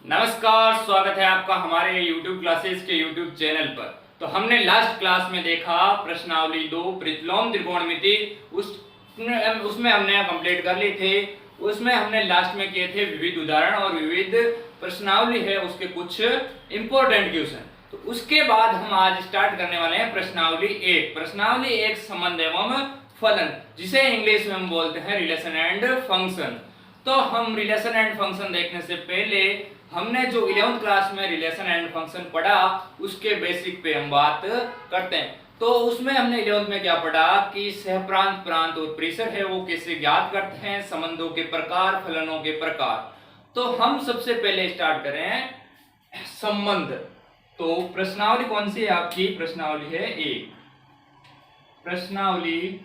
नमस्कार, स्वागत है आपका हमारे YouTube क्लासेस के YouTube चैनल पर। तो हमने लास्ट क्लास में देखा प्रश्नावली 2 प्रतिलोम त्रिकोणमिति, उसमें हमने कंप्लीट कर ली थी। उसमें हमने लास्ट में किए थे विविध उदाहरण और विविध प्रश्नावली है उसके कुछ इंपॉर्टेंट क्वेश्चन। तो उसके बाद हम आज स्टार्ट करने वाले हैं प्रश्नावली 1। प्रश्नावली 1 संबंध एवं फलन, जिसे इंग्लिश में हम बोलते हैं रिलेशन एंड फंक्शन। तो हम रिलेशन एंड फंक्शन देखने से पहले हमने जो 11th क्लास में रिलेशन एंड फंक्शन पढ़ा उसके बेसिक पे हम बात करते हैं। तो उसमें हमने 11th में क्या पढ़ा कि सहप्रांत, प्रांत और परिसर है वो कैसे ज्ञात करते हैं, संबंधों के प्रकार, फलनों के प्रकार। तो हम सबसे पहले स्टार्ट करें संबंध। तो प्रश्नावली कौन सी है आपकी? प्रश्नावली है 1। प्रश्नावली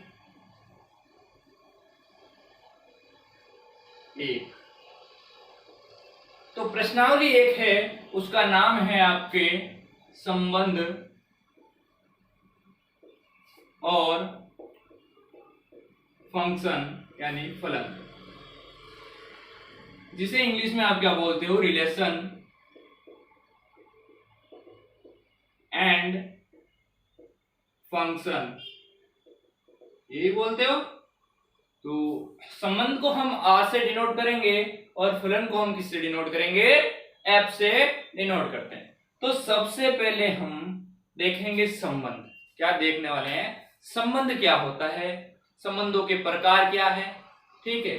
1। तो प्रश्नावली 1 है, उसका नाम है आपके संबंध और फंक्शन यानी फलन, जिसे इंग्लिश में आप क्या बोलते हो? रिलेशन एंड फंक्शन, यही बोलते हो। तो संबंध को हम आ से डिनोट करेंगे और फलन को हम किससे डिनोट करेंगे? एफ से डिनोट करते हैं। तो सबसे पहले हम देखेंगे संबंध। क्या देखने वाले हैं? संबंध क्या होता है, संबंधों के प्रकार क्या है। ठीक है,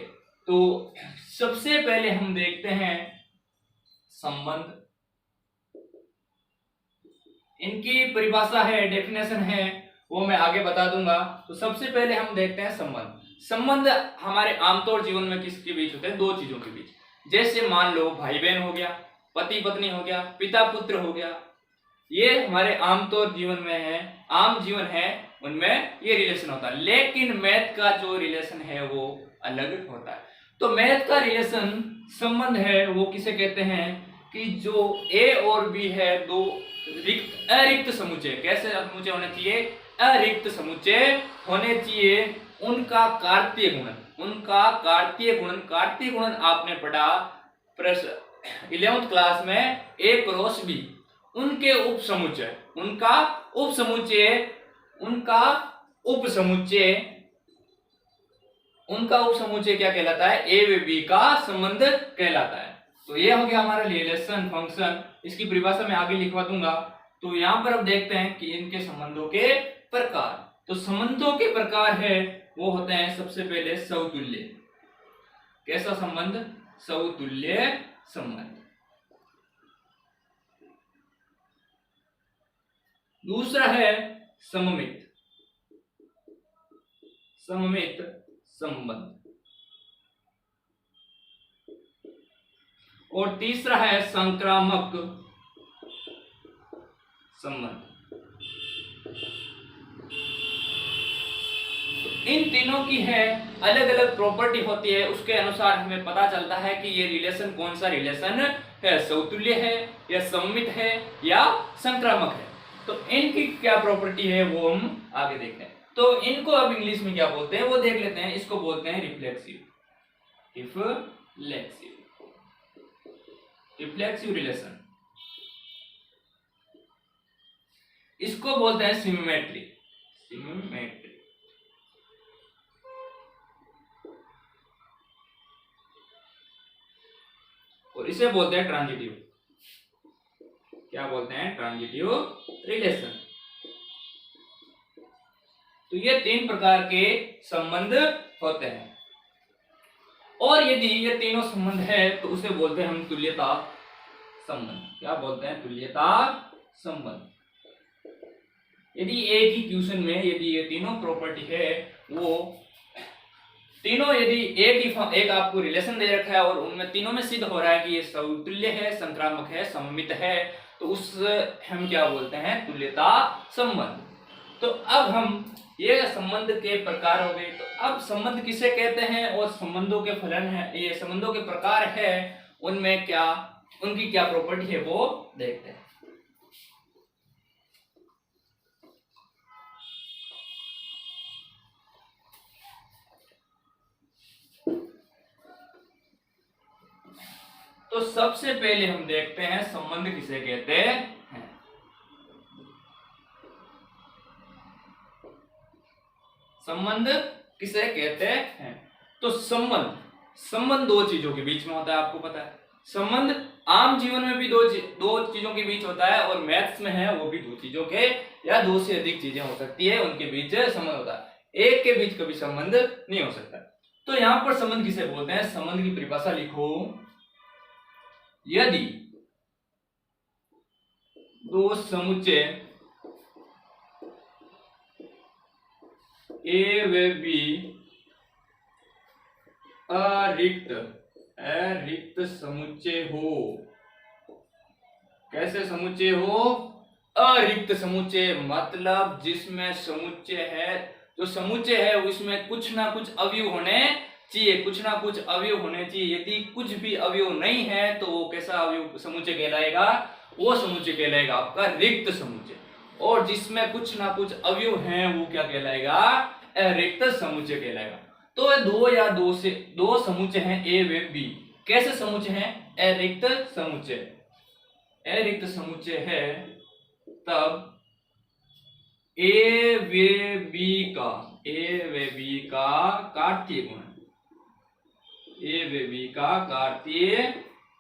तो सबसे पहले हम देखते हैं संबंध। इनकी परिभाषा है, डेफिनेशन है, वो मैं आगे बता दूंगा। तो सबसे पहले हम देखते हैं संबंध। संबंध हमारे आमतौर जीवन में किसके बीच होते हैं? दो चीजों के बीच। जैसे मान लो भाई बहन हो गया, पति पत्नी हो गया, पिता पुत्र हो गया, ये हमारे आमतौर जीवन में है, आम जीवन है, उनमें ये रिलेशन होता है। लेकिन मैथ का जो रिलेशन है वो अलग होता है। तो मैथ का रिलेशन संबंध है वो किसे कहते हैं? कि जो ए और बी है, दो अरिक्त समुच्चय, कैसे समुच्चय होने चाहिए? अरिक्त समुच्चय होने चाहिए। उनका कार्तीय गुणन, कार्तीय गुणन आपने पढ़ा 11th क्लास में ए क्रॉस बी। उनके उप समुच्चय, उनका उप समुच्चय क्या कहलाता है? ए व बी का संबंध कहलाता है। तो ये हो गया हमारा रिलेशन फंक्शन। इसकी परिभाषा मैं आगे लिखवा दूंगा। तो यहां पर अब देखते हैं कि इनके संबंधों के प्रकार। तो संबंधों के प्रकार है वो होते हैं सबसे पहले समतुल्य। कैसा संबंध? समतुल्य संबंध। दूसरा है सममित संबंध। और तीसरा है संक्रामक संबंध। इन तीनों की है अलग अलग प्रॉपर्टी होती है, उसके अनुसार हमें पता चलता है कि ये रिलेशन कौन सा रिलेशन है, समतुल्य है या सममित है या संक्रामक है। तो इनकी क्या प्रॉपर्टी है वो हम आगे देखते हैं। तो इनको अब इंग्लिश में क्या बोलते हैं वो देख लेते हैं। इसको बोलते हैं रिफ्लेक्सिव रिलेशन। इसको बोलते हैं सिमेट्री। और इसे बोलते हैं ट्रांजिटिव। क्या बोलते हैं? Transitive relation. तो ये 3 प्रकार के संबंध होते हैं। और यदि ये तीनों संबंध है तो उसे बोलते हैं हम तुल्यता संबंध। क्या बोलते हैं? तुल्यता संबंध। यदि एक ही क्वेश्चन में यदि ये तीनों प्रॉपर्टी है, वो तीनों यदि एक आपको रिलेशन दे रखा है और उनमें तीनों में सिद्ध हो रहा है कि ये समतुल्य है, संक्रामक है, सममित है, तो उस हम क्या बोलते हैं? तुल्यता संबंध। तो अब हम ये संबंध के प्रकार हो गए। तो अब संबंध किसे कहते हैं और संबंधों के फलन है, ये संबंधों के प्रकार है, उनमें क्या, उनकी क्या प्रॉपर्टी है वो देखते हैं। तो सबसे पहले हम देखते हैं संबंध किसे कहते हैं। संबंध किसे कहते हैं? तो संबंध दो चीजों के बीच में होता है, आपको पता है। संबंध आम जीवन में भी दो चीजों के बीच होता है, और मैथ्स में है वो भी दो चीजों के या दो से अधिक चीजें हो सकती है, उनके बीच संबंध होता है। एक के बीच कभी संबंध नहीं हो सकता। तो यहां पर संबंध किसे बोलते हैं? संबंध की परिभाषा लिखो। यदि दो समुच्चय ए व बी अरिक्त समुच्चय हो। कैसे समुच्चय हो? अरिक्त समुच्चय, मतलब जिसमें समुच्चय है, जो समुच्चय है उसमें कुछ ना कुछ अवयव होने चाहिए, कुछ ना कुछ अवयव होने चाहिए। यदि कुछ भी अवयव नहीं है तो वो कैसा अवयव समुच्चय कहलाएगा? वो समुच्चय कहलाएगा आपका रिक्त समुच्चय। और जिसमें कुछ ना कुछ अवयव हैं वो क्या कहलाएगा? अरिक्त समुच्चय कहलाएगा। तो दो या दो समुच्चय हैं ए व बी। कैसे समुच्चय हैं? अरिक्त समुच्चय। अरिक्त समुच्चय है तब ए व बी का कार्तीय गुण, ए व बी का कार्तीय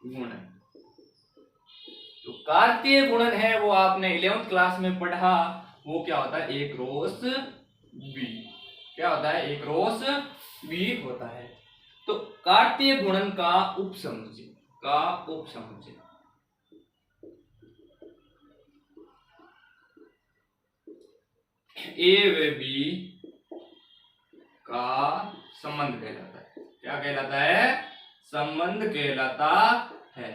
गुण। तो कार्तीय गुणन है वो आपने 11th क्लास में पढ़ा। वो क्या होता है? ए क्रॉस बी। क्या होता है? ए क्रॉस बी होता है। तो कार्तीय गुणन का उपसमुच्चय ए व बी का संबंध कहलाता है। क्या कहलाता है? संबंध कहलाता है।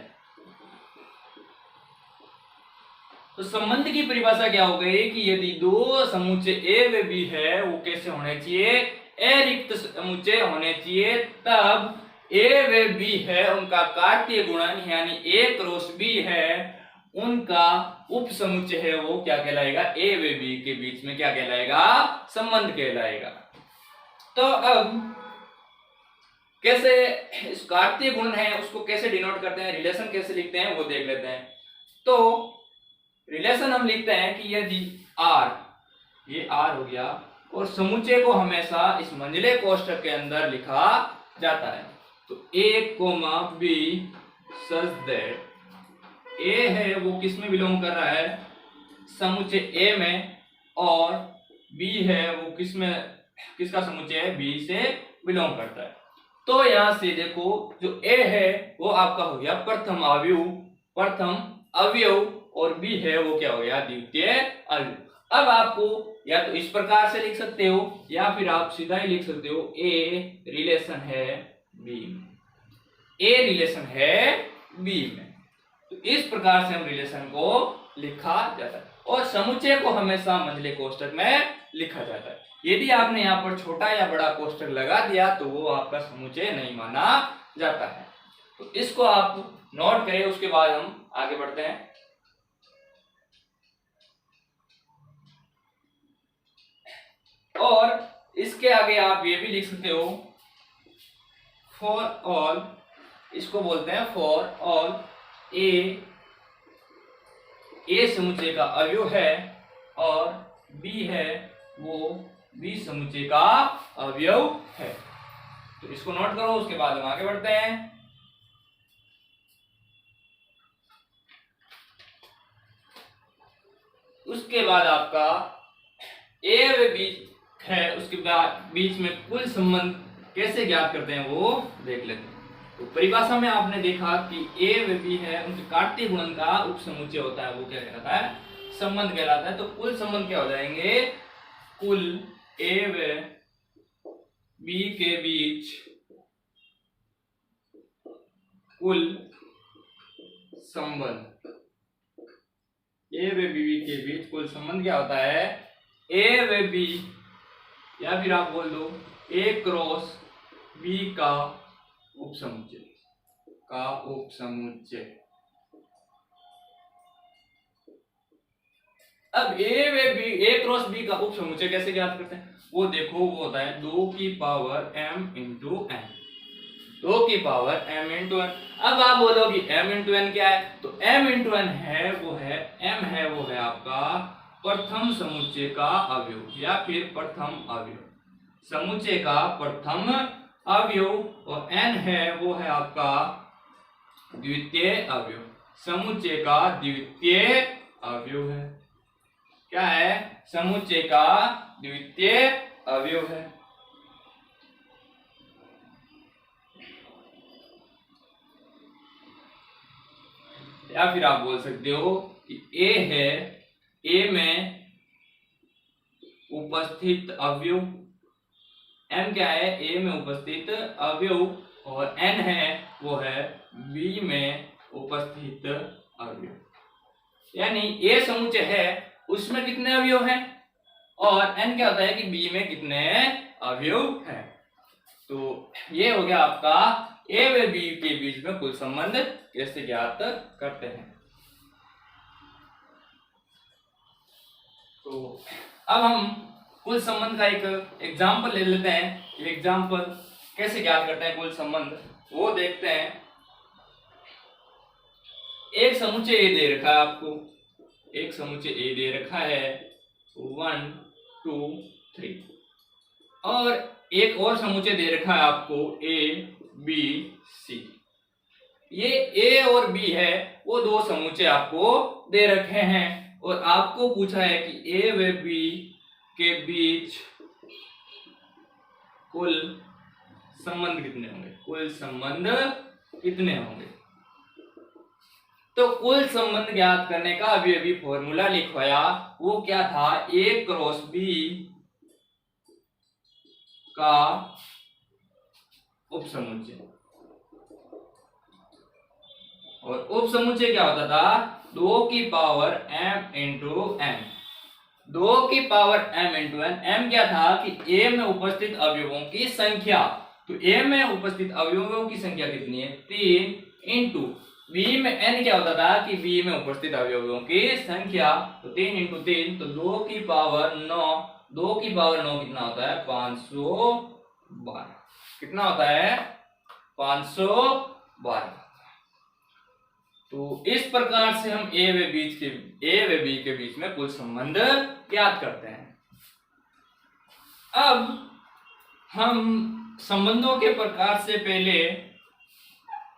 तो संबंध की परिभाषा क्या हो गई कि यदि दो समुच्चय ए व बी है वो कैसे होने चाहिए? अरिक्त समुच्चय होने चाहिए। तब ए व बी है उनका कार्तीय गुणन यानी ए क्रॉस बी है, उनका उप समुच्चय है वो क्या कहलाएगा? ए व बी के बीच में क्या कहलाएगा? संबंध कहलाएगा। तो अब कैसे इस कार्तीय गुणन है उसको कैसे डिनोट करते हैं, रिलेशन कैसे लिखते हैं वो देख लेते हैं। तो रिलेशन हम लिखते हैं कि यदि R, ये R हो गया, और समुच्चय को हमेशा इस मंझले कोष्ठक के अंदर लिखा जाता है। तो A, B such that A है वो किस में बिलोंग कर रहा है? समुच्चय A में, और B है वो किसका समुच्चय है? B से बिलोंग करता है। तो यहां से देखो जो A है वो आपका हो गया प्रथम अवयव, और B है वो क्या हो गया? द्वितीय अवयव। अब आपको या तो इस प्रकार से लिख सकते हो या फिर आप सीधा ही लिख सकते हो A रिलेशन है B में, A रिलेशन है B में। तो इस प्रकार से हम रिलेशन को लिखा जाता है, और समुच्चय को हमेशा मंझले कोष्ठक में लिखा जाता है। यदि आपने यहाँ पर छोटा या बड़ा कोष्ठक लगा दिया तो वो आपका समुच्चय नहीं माना जाता है। तो इसको आप नोट करें, उसके बाद हम आगे बढ़ते हैं। और इसके आगे आप ये भी लिख सकते हो फॉर ऑल, इसको बोलते हैं फॉर ऑल ए समुच्चय का अवयव है और बी है वो बी समुच्चय का अवयव है। तो इसको नोट करो, उसके बाद हम आगे बढ़ते हैं। उसके बाद आपका ए व बी है, उसके बाद बीच में कुल संबंध कैसे ज्ञात करते हैं वो देख लेते हैं। तो परिभाषा में आपने देखा कि ए व बी है उनके कार्तीय गुणन का उपसमुच्चय होता है, वो क्या कहलाता है? संबंध कहलाता है। तो कुल संबंध क्या हो जाएंगे? कुल ए व बी के बीच कुल संबंध, ए व बी के बीच कुल संबंध क्या होता है? ए व बी, या फिर आप बोल दो ए क्रॉस बी का उपसमुच्चय अब ए क्रॉस बी का उपसमुच्चय कैसे ज्ञात करते हैं वो देखो। वो होता है 2 की पावर m इंटू n। 2 की पावर m इंटू n। अब आप बोलोगे m इंटू n क्या है, तो m इंटू n है वो है m है वो है आपका प्रथम समुच्चय का अवयव या फिर प्रथम अवयव, समुच्चय का प्रथम अवयव, और n है वो है आपका द्वितीय अवयव, समुच्चय का द्वितीय अवयव है। क्या है, समुच्चय का द्वितीय अवयव है। या फिर आप बोल सकते हो कि a है, a में उपस्थित अवयव, m क्या है, a में उपस्थित अवयव, और n है वो है b में उपस्थित अवयव। यानी a समुच्चय है उसमें कितने अवयव हैं, और n क्या होता है कि b में कितने अवयव हैं। तो ये हो गया आपका a व b के बीच में कुल संबंध कैसे ज्ञात करते हैं। तो अब हम कुल संबंध का एक एग्जाम्पल ले लेते हैं। एग्जाम्पल कैसे ज्ञात करते हैं कुल संबंध वो देखते हैं। एक समुच्चय ए दे रखा है आपको, एक समुच्चय ए दे रखा है 1 2 3, और एक और समुच्चय दे रखा है आपको ए बी सी। ये ए और बी है वो दो समुच्चय आपको दे रखे हैं, और आपको पूछा है कि ए व बी के बीच कुल संबंध कितने होंगे, कुल संबंध कितने होंगे। तो कुल संबंध ज्ञात करने का अभी अभी फॉर्मूला लिखवाया, वो क्या था, ए क्रॉस बी का उपसमुच्चय, और उपसमुच्चय क्या होता था, 2 की पावर m इंटू n, 2 की power m into n। m क्या था कि a में उपस्थित अवयवों की संख्या, तो a में उपस्थित अवयवों की संख्या कितनी है, 3, इंटू b में n क्या होता था कि b में उपस्थित अवयवों की संख्या, तो 3 इंटू 3, तो 2 की पावर 9, 2 की पावर 9 कितना होता है, 512, कितना होता है, 512। तो इस प्रकार से हम ए व बी के बीच में कुल संबंध ज्ञात करते हैं। अब हम संबंधों के प्रकार से पहले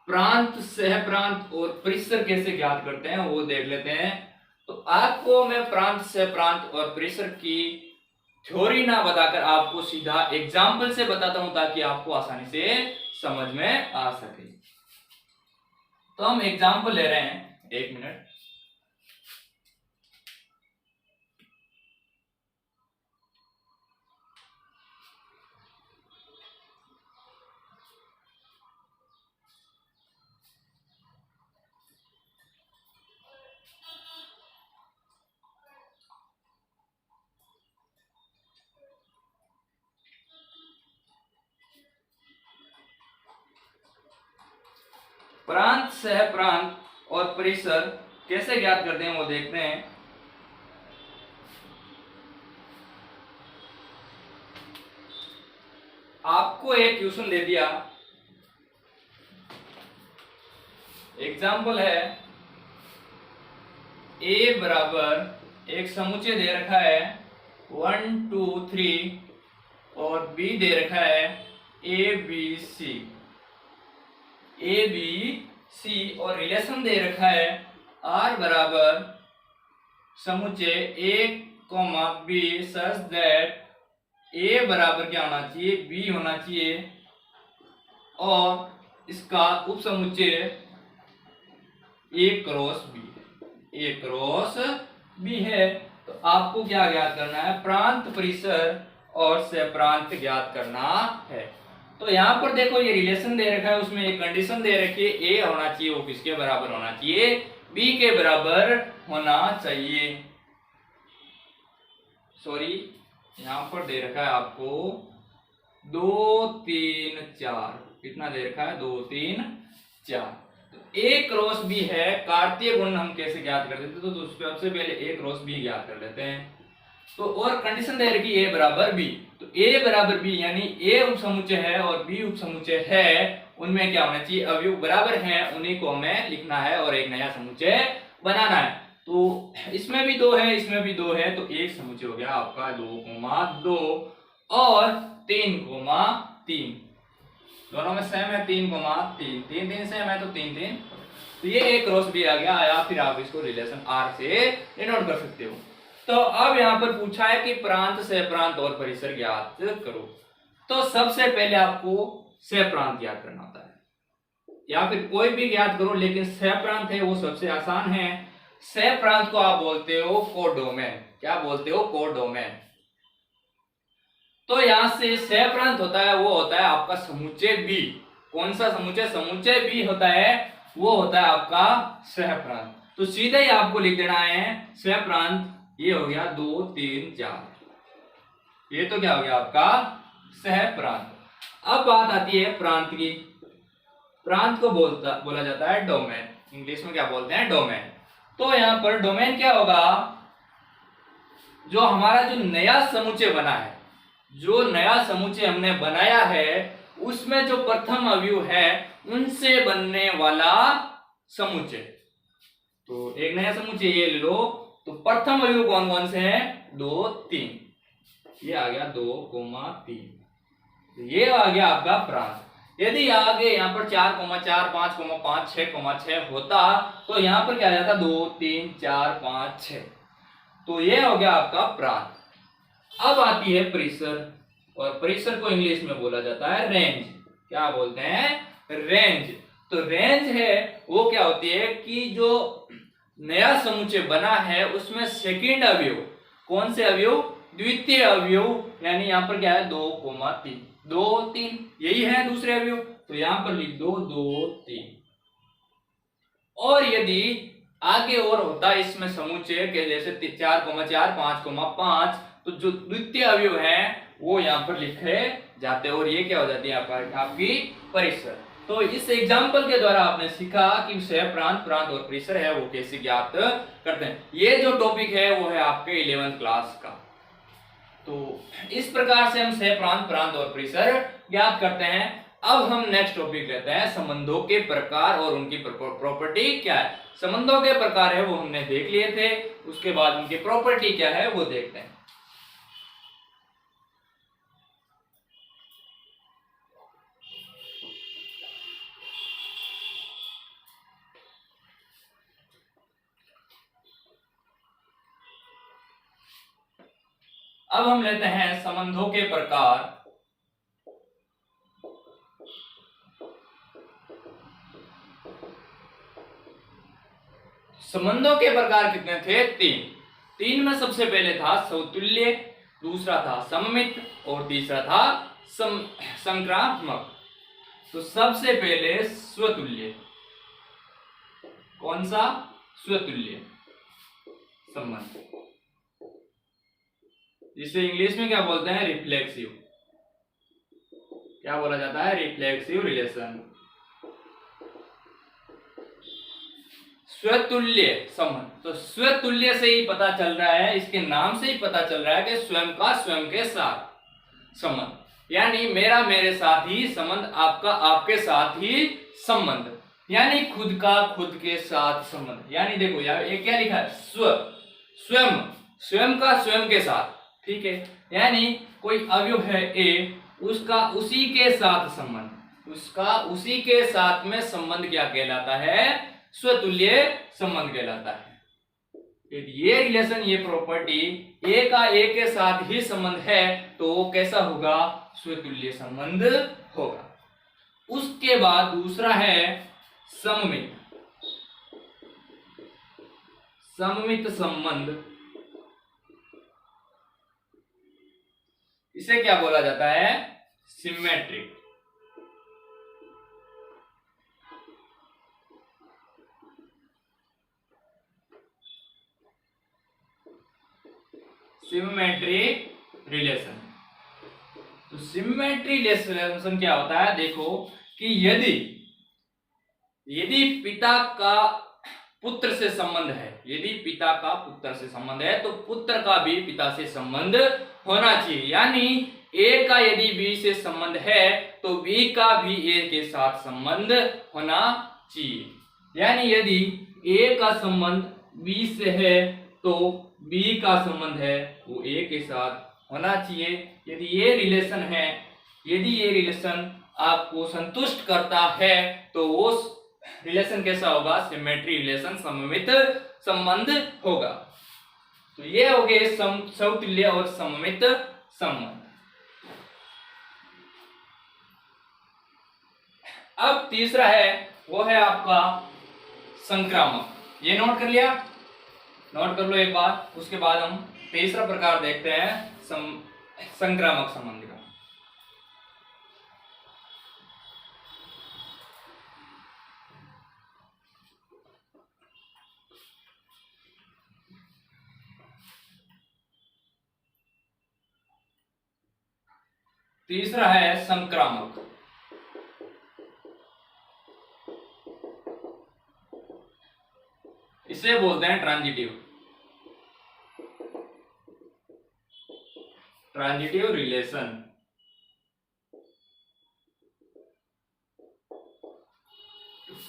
प्रांत, सहप्रांत और परिसर कैसे ज्ञात करते हैं वो देख लेते हैं। तो आपको मैं प्रांत, सहप्रांत और परिसर की थ्योरी ना बताकर आपको सीधा एग्जाम्पल से बताता हूं, ताकि आपको आसानी से समझ में आ सके। तो हम एग्जाम्पल ले रहे हैं, 1 मिनट। प्रांत, सहप्रांत और परिसर कैसे ज्ञात करते हैं वो देखते हैं। आपको एक क्वेश्चन दे दिया, एग्जाम्पल है a बराबर एक समुच्चय दे रखा है 1 2 3, और b दे रखा है a b c, A B C, और रिलेशन दे रखा है R बराबर समुच्चय A comma B such that A बराबर क्या होना चाहिए, बी होना चाहिए, और इसका उपसमुच्चय ए क्रॉस बी, ए क्रॉस बी है। तो आपको क्या ज्ञात करना है, प्रांत, परिसर और सहप्रांत ज्ञात करना है। तो यहाँ पर देखो ये रिलेशन दे रखा है, उसमें एक कंडीशन दे रखी है, ए होना चाहिए वो किसके बराबर होना चाहिए, बी के बराबर होना चाहिए। सॉरी, यहाँ पर दे रखा है आपको 2 3 4, कितना दे रखा है, 2 3 4। तो ए क्रॉस बी है, कार्तीय गुण हम कैसे ज्ञात कर देते, तो सबसे पहले ए क्रॉस बी ज्ञात कर लेते हैं। तो और कंडीशन दे रखी ए बराबर बी, तो a बराबर b यानी a उपसमुच्चय है और b उपसमुच्चय है, उनमें क्या होना चाहिए, अवयव बराबर हैं, उन्हीं को हमें लिखना है और एक नया समुच्चय बनाना है। तो इसमें भी 2 है, इसमें भी 2 है, तो एक समुच्चय हो गया आपका 2, 2 और 3, 3 दोनों में सेम है, 3, 3 3 3 सेम है तो 3 3, तो ये एक क्रॉस भी आ गया, या फिर आप इसको रिलेशन आर से डिनोट कर सकते हो। तो अब यहाँ पर पूछा है कि प्रांत, सह प्रांत और परिसर ज्ञात करो। तो सबसे पहले आपको सह प्रांत ज्ञात करना होता है, या फिर कोई भी ज्ञात करो, लेकिन सह प्रांत है वो सबसे आसान है। सह प्रांत को आप बोलते हो कोडोमेन। क्या बोलते हो, कोडोमेन। तो यहां से सह प्रांत होता है, वो होता है आपका समुच्चय बी। कौन सा समुच्चय, समुच्चय बी होता है, वो होता है आपका सह प्रांत। तो सीधे ही आपको लिख देना है सह प्रांत, ये हो गया 2, 3, 4, ये तो क्या हो गया आपका सह प्रांत। अब बात आती है प्रांत की। प्रांत को बोला जाता है डोमेन, इंग्लिश में क्या बोलते हैं, डोमेन। तो यहां पर डोमेन क्या होगा, जो हमारा जो नया समुच्चय बना है, जो नया समुच्चय हमने बनाया है, उसमें जो प्रथम अवयव है उनसे बनने वाला समुच्चय। तो एक नया समुच्चय ये ले लो, तो प्रथम अवयव कौन कौन से हैं, 2, 3, ये आ गया 2, 3, ये आ गया आपका प्रांत। यदि आगे यहाँ पर 4, 4, 5, 5, 6, 6 होता, तो यहाँ पर क्या आ जाता, 2, 3, 4, 5, 6, तो ये हो गया आपका प्रांत। अब आती है परिसर, और परिसर को इंग्लिश में बोला जाता है रेंज। क्या बोलते हैं, रेंज। तो रेंज है वो क्या होती है कि जो नया समुच्चय बना है उसमें सेकंड अवयव, कौन से अवयव, द्वितीय अवयव, यानी यहाँ पर क्या है 2, 3, 2, 3, यही है दूसरे अवयव, तो यहां पर लिख दो 2, 3। और यदि आगे और होता इसमें समुच्चय के जैसे 4, 4, 5, 5, तो जो द्वितीय अवयव है वो यहाँ पर लिखे जाते हैं, और ये क्या हो जाती है आपकी परिसर। तो इस एग्जाम्पल के द्वारा आपने सीखा कि सह प्रांत, प्रांत और परिसर है वो कैसे ज्ञात करते हैं। ये जो टॉपिक है वो है आपके 11th क्लास का। तो इस प्रकार से हम सह प्रांत, प्रांत और परिसर ज्ञात करते हैं। अब हम नेक्स्ट टॉपिक लेते हैं, संबंधों के प्रकार और उनकी प्रॉपर्टी क्या है। संबंधों के प्रकार है वो हमने देख लिए थे, उसके बाद उनकी प्रॉपर्टी क्या है वो देखते हैं। अब हम लेते हैं संबंधों के प्रकार। संबंधों के प्रकार कितने थे, 3 में सबसे पहले था सौतुल्य, दूसरा था सममित और तीसरा था संक्रामक। तो सबसे पहले स्वतुल्य, कौन सा, स्वतुल्य संबंध, जिसे इंग्लिश में क्या बोलते हैं, रिफ्लेक्सिव। क्या बोला जाता है, रिफ्लेक्सिव रिलेशन। स्वतुल्य संबंध, तो स्वतुल्य से ही पता चल रहा है, इसके नाम से ही पता चल रहा है कि स्वयं का स्वयं के साथ संबंध, यानी मेरा मेरे साथ ही संबंध, आपका आपके साथ ही संबंध, यानी खुद का खुद के साथ संबंध। यानी देखो यार ये क्या लिखा है, स्वयं, स्वयं का स्वयं के साथ, ठीक है। यानी कोई अवयव है ए, उसका उसी के साथ संबंध, उसका उसी के साथ में संबंध क्या कहलाता है, स्वतुल्य संबंध कहलाता है। ये रिलेशन, ये प्रॉपर्टी ए का ए के साथ ही संबंध है, तो वो कैसा होगा, स्वतुल्य संबंध होगा। उसके बाद दूसरा है सममित, सममित संबंध। इसे क्या बोला जाता है, सिमेट्रिक। Symmetry relation. तो सिमेट्री रिलेशन क्या होता है, देखो कि यदि पिता का पुत्र से संबंध है, यदि पिता का पुत्र से संबंध है, तो पुत्र का भी पिता से संबंध होना चाहिए। यानी ए का यदि बी से संबंध है तो बी का भी ए के साथ संबंध होना चाहिए। यानी यदि ए का संबंध बी से है तो बी का संबंध है वो ए के साथ होना चाहिए। यदि ये रिलेशन है, यदि ये रिलेशन आपको संतुष्ट करता है तो वो रिलेशन कैसा होगा? सिमेट्री रिलेशन, सममित संबंध होगा। तो ये हो गए समतुल्य और सममित संबंध। अब तीसरा है वो है आपका संक्रामक। ये नोट कर लिया? नोट कर लो एक बार। उसके बाद हम तीसरा प्रकार देखते हैं संक्रामक संबंध का। तीसरा है संक्रामक। इसे बोलते हैं ट्रांजिटिव रिलेशन।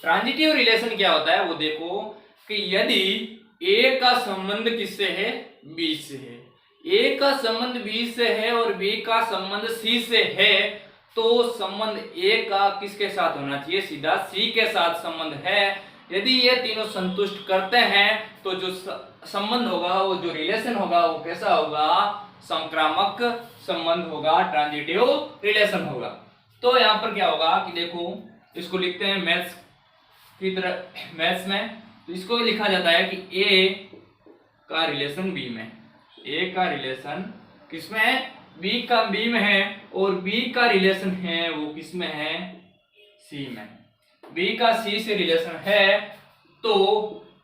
ट्रांजिटिव रिलेशन क्या होता है वो देखो कि यदि ए का संबंध किससे है? बी से है। ए का संबंध बी से है और बी का संबंध सी से है तो संबंध ए का किसके साथ होना चाहिए? सीधा सी के साथ संबंध है। यदि ये तीनों संतुष्ट करते हैं तो जो संबंध होगा, वो जो रिलेशन होगा वो कैसा होगा? संक्रामक संबंध होगा, ट्रांजिटिव रिलेशन होगा। तो यहाँ पर क्या होगा कि देखो, इसको लिखते हैं मैथ्स की तरह, मैथ्स में तो इसको लिखा जाता है कि ए का रिलेशन बी में, ए का रिलेशन किसमें है? बी का बी में है और बी का रिलेशन है वो किसमें है? सी में। बी का सी से रिलेशन है तो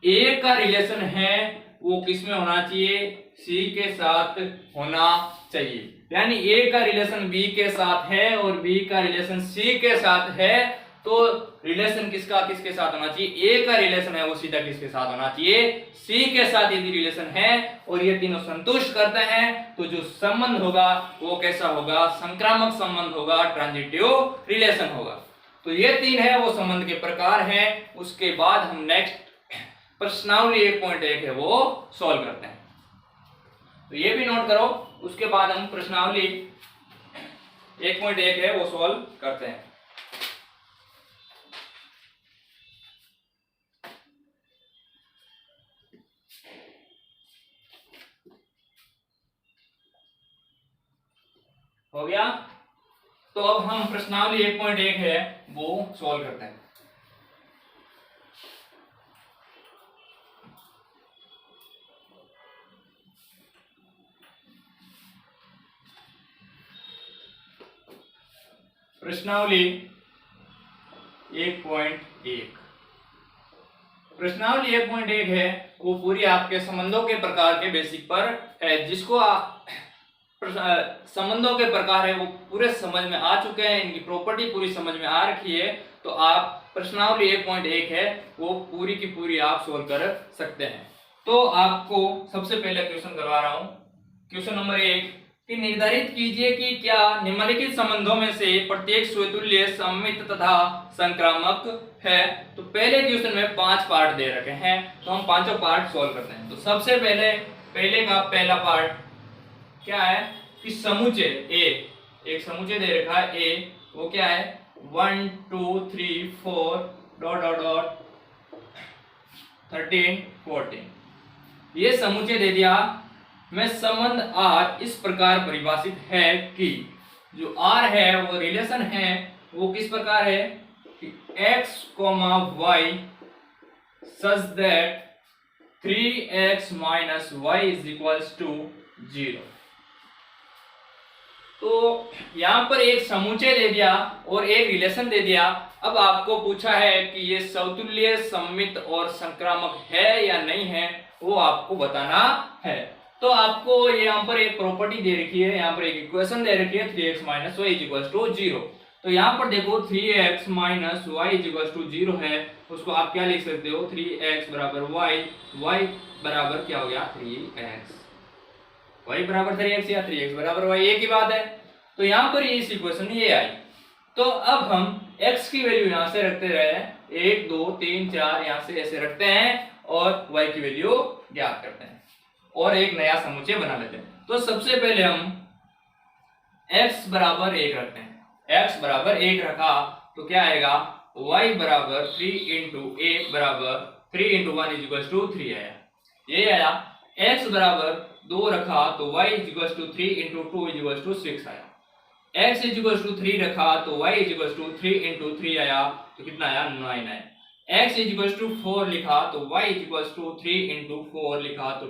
ए का रिलेशन है वो किसमें होना चाहिए? सी के साथ होना चाहिए। यानी ए का रिलेशन बी के साथ है और बी का रिलेशन सी के साथ है तो रिलेशन किसका किसके साथ होना चाहिए? ए का रिलेशन है वो सीधा किसके साथ होना चाहिए? सी के साथ यदि रिलेशन है और ये तीनों संतुष्ट करते हैं तो जो संबंध होगा वो कैसा होगा? संक्रामक संबंध होगा, ट्रांजिटिव रिलेशन होगा। तो ये तीन है वो संबंध के प्रकार हैं। उसके बाद हम नेक्स्ट प्रश्नावली 1.1 है वो सॉल्व करते हैं। तो ये भी नोट करो। उसके बाद हम प्रश्नावली 1.1 है वो सॉल्व करते हैं। हो गया? तो अब हम प्रश्नावली 1.1 है वो सॉल्व करते हैं। प्रश्नावली 1.1 प्रश्नावली 1.1 है वो पूरी आपके संबंधों के प्रकार के बेसिक पर है। जिसको संबंधों के प्रकार है वो पूरे समझ में आ चुके हैं, इनकी प्रॉपर्टी पूरी समझ में आ रखी है तो आप प्रश्नावली 1.1 है वो पूरी की पूरी आप सोल्व कर सकते हैं। तो आपको सबसे पहले क्वेश्चन करवा रहा हूं। क्वेश्चन नंबर 1 कि निर्धारित कीजिए कि क्या निम्नलिखित संबंधों में से प्रत्येक स्वतुल्य, सममित तथा संक्रामक है। तो पहले क्वेश्चन में 5 पार्ट दे रखे हैं तो हम पांचों पार्ट सोल्व करते हैं। तो सबसे पहले का पहला पार्ट क्या है कि समुच्चय ए, एक समुच्चय दे रखा है ए, वो क्या है 1 2 3 4 डॉट डॉट डॉट 13 14 ये समुच्चय दे दिया। में संबंध R इस प्रकार परिभाषित है कि जो R है वो रिलेशन है वो किस प्रकार है कि x, y such that 3x minus y is equals to 0। तो यहां पर एक समुच्चय दे दिया और एक रिलेशन दे दिया। अब आपको पूछा है कि ये समतुल्य, सममित और संक्रामक है या नहीं है वो आपको बताना है। तो आपको यहाँ पर एक प्रॉपर्टी दे रखी है, यहाँ पर एक इक्वेशन दे रखी है 3x minus y is equals to 0। तो यहाँ पर देखो 3x minus y is equals to 0 है, उसको आप क्या लिख सकते हो 3x बराबर y बराबर क्या हो गया 3x, y बराबर 3x या 3x बराबर y एक ही बात है। तो यहाँ पर ये इक्वेशन ये आई। तो अब हम x की वैल्यू यहाँ से रखते रहे, 1 2 3 4 यहाँ से ऐसे रखते हैं और y की वैल्यू ज्ञात करते हैं और एक नया समुच्चय बना लेते हैं। तो सबसे पहले हम x बराबर 1 रखते हैं। x बराबर 1 रखा तो क्या आएगा, y बराबर 3 इंटू a बराबर 3 इंटू 1 इज इक्वल टू 3 आया, ये आया। x बराबर 2 रखा तो y is equal to 3 into 2 is equal to 6 आया। x इज इक्वल टू 3 रखा तो y is equal to 3 into 3 आया तो कितना आया, 9 आया। x इज इक्वल टू 4 लिखा तो y is equal to 3 into 4 लिखा तो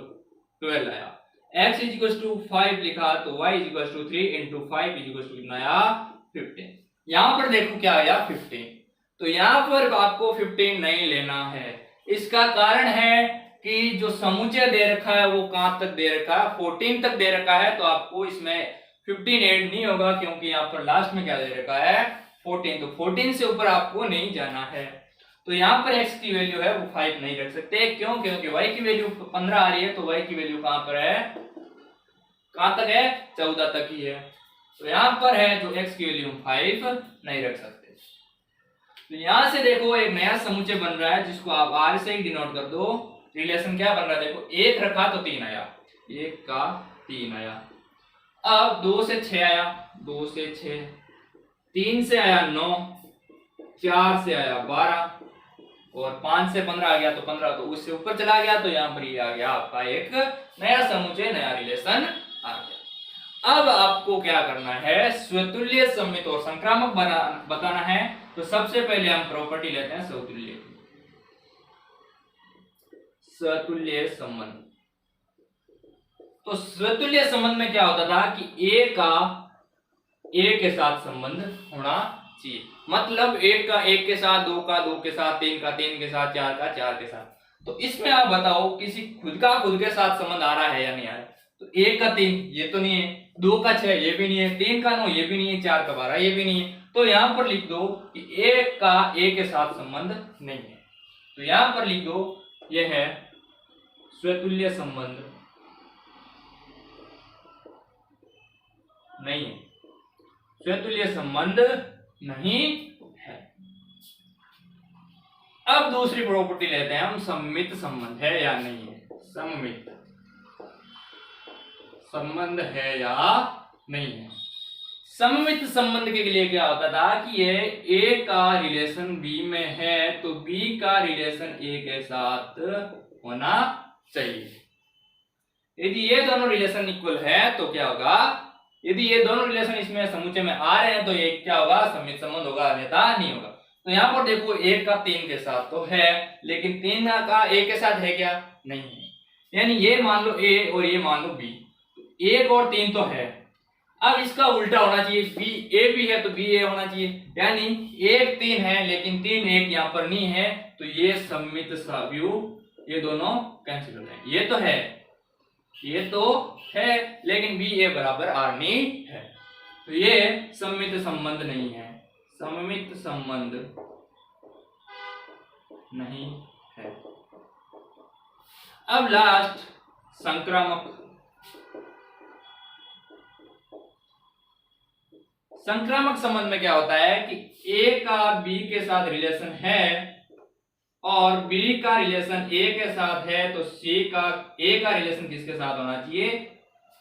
12 आया। x इज इक्वल टू 5 लिखा तो y is equal to 3 into 5 is equal to कितना आया, 15। यहाँ पर देखो क्या आया, 15। तो यहाँ पर आपको 15 नहीं लेना है। इसका कारण है कि जो समुच्चय दे रखा है वो कहां तक दे रखा है, 14 तक दे रखा है। तो आपको इसमें 15 ऐड नहीं होगा क्योंकि यहाँ पर लास्ट में क्या दे रखा है, 14। तो 14 से ऊपर आपको नहीं जाना है। तो यहाँ पर x की वैल्यू है वो 5 नहीं रख सकते, क्यों, क्योंकि y की वैल्यू 15 आ रही है तो y की वैल्यू कहां पर है, कहां तक है, 14 तक ही है। तो यहाँ पर है जो x की वैल्यू 5 नहीं रख सकते। तो यहाँ से देखो एक नया समुच्चय बन रहा है जिसको आप r से ही डिनोट कर दो। रिलेशन क्या बन रहा है, देखो 1 रखा तो 3 आया, 1 का 3 आया। अब 2 से 6 आया, 2 से 6, 3 से आया 9, 4 से आया 12 और 5 से 15 आ गया तो 15, तो उससे ऊपर चला गया। तो यहाँ पर ये आ गया आपका एक नया समुच्चय, नया रिलेशन आ गया। अब आपको क्या करना है, स्वतुल्य सममित और संक्रामक बताना है। तो सबसे पहले हम प्रॉपर्टी लेते हैं स्वतुल्य, स्वतुल्य संबंध। तो स्वतुल्य संबंध में क्या होता था कि a का a के साथ संबंध होना चाहिए, मतलब 1 का 1 के साथ, 2 का 2 के साथ, 3 का 3 के साथ, 4 का 4 के साथ। तो इसमें आप बताओ किसी खुद का खुद के साथ संबंध आ रहा है या नहीं आ रहा है। तो 1 का 3 ये तो नहीं है, 2 का 6 ये भी नहीं है, 3 का 9 ये भी नहीं है, 4 का 12 ये भी नहीं है। तो यहां पर लिख दो कि 1 का a के साथ संबंध नहीं है। तो यहां पर लिख दो यह है स्वतुल्य संबंध नहीं है, स्वतुल्य संबंध नहीं है। अब दूसरी प्रॉपर्टी लेते हैं हम, सममित संबंध है या नहीं है, सममित संबंध है या नहीं है। सममित संबंध के लिए क्या होता था कि ये a का रिलेशन b में है तो b का रिलेशन a के साथ होना चाहिए। यदि ये दोनों रिलेशन इक्वल है तो क्या होगा, यदि ये दोनों रिलेशन इसमें समुच्चय में आ रहे हैं तो ये क्या होगा, सममित संबंध होगा, अन्यथा नहीं होगा। तो यहाँ पर देखो 1 का 3 के साथ तो है, लेकिन 3 का a के साथ है क्या, नहीं है। यानी ये मान लो a और ये मान लो b, 1 और 3 तो है। अब इसका उल्टा होना चाहिए, b a भी है तो b a होना चाहिए। यानी 1 3 है लेकिन 3 1 यहाँ पर नहीं है, तो ये सममित सव्यू, ये दोनों कैंसिल हो जाएंगे। ये तो है, ये तो है, लेकिन b a बराबर r नहीं है, तो ये सममित संबंध नहीं है, सममित संबंध नहीं है। अब लास्ट संक्रामक। संक्रामक संबंध में क्या होता है कि a का b के साथ रिलेशन है और b का रिलेशन a के साथ है, तो a का रिलेशन किसके साथ होना चाहिए,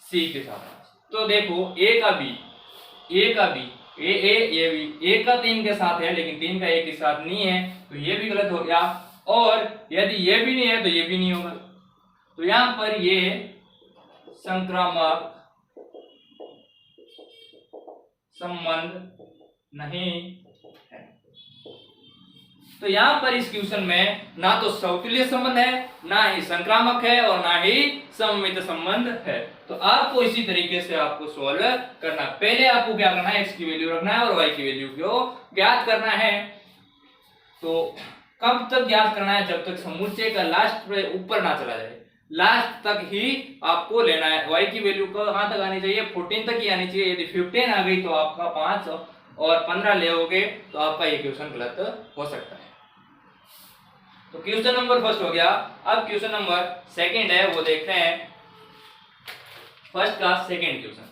c के साथ होना चाहिए। तो देखो a का b ये भी a का 3 के साथ है लेकिन 3 का a के साथ नहीं है, तो ये भी गलत हो गया। और यदि ये भी नहीं है तो ये भी नहीं होगा। तो यहां पर ये संक्रामक संबंध नहीं है। तो यहां पर इस क्वेश्चन में ना तो समतुल्य संबंध है, ना ही संक्रामक है और ना ही सममित संबंध है। तो आपको इसी तरीके से आपको सॉल्व करना, पहले आपको क्या करना है, x की वैल्यू रखना है और y की वैल्यू को ज्ञात करना है। तो कब तक ज्ञात करना है, जब तक समुच्चय का लास्ट पे ऊपर ना चला जाए, लास्ट तक ही आपको लेना है। y की वैल्यू कहां तक आनी चाहिए, 14 तक ही आनी चाहिए। यदि 15 आ गई तो आपका 5 और 15 ले होगे तो आपका ये क्वेश्चन गलत हो सकता है। तो क्वेश्चन नंबर फर्स्ट हो गया। अब क्वेश्चन नंबर सेकंड है, वो देखते हैं फर्स्ट का सेकंड क्वेश्चन।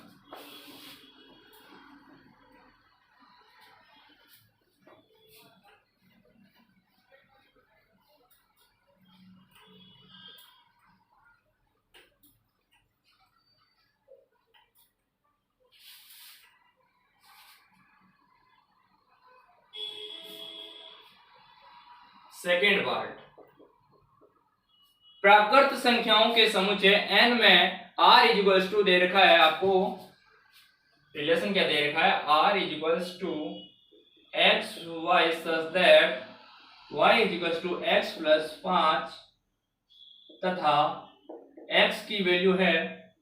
सेकेंड पार्ट, प्राकृत संख्याओं के समुच्चय n में r इक्वल्स टू दे रखा है आपको, रिलेशन क्या दे रखा है, r equals to x y such that y equals to x plus 5 तथा x की वैल्यू है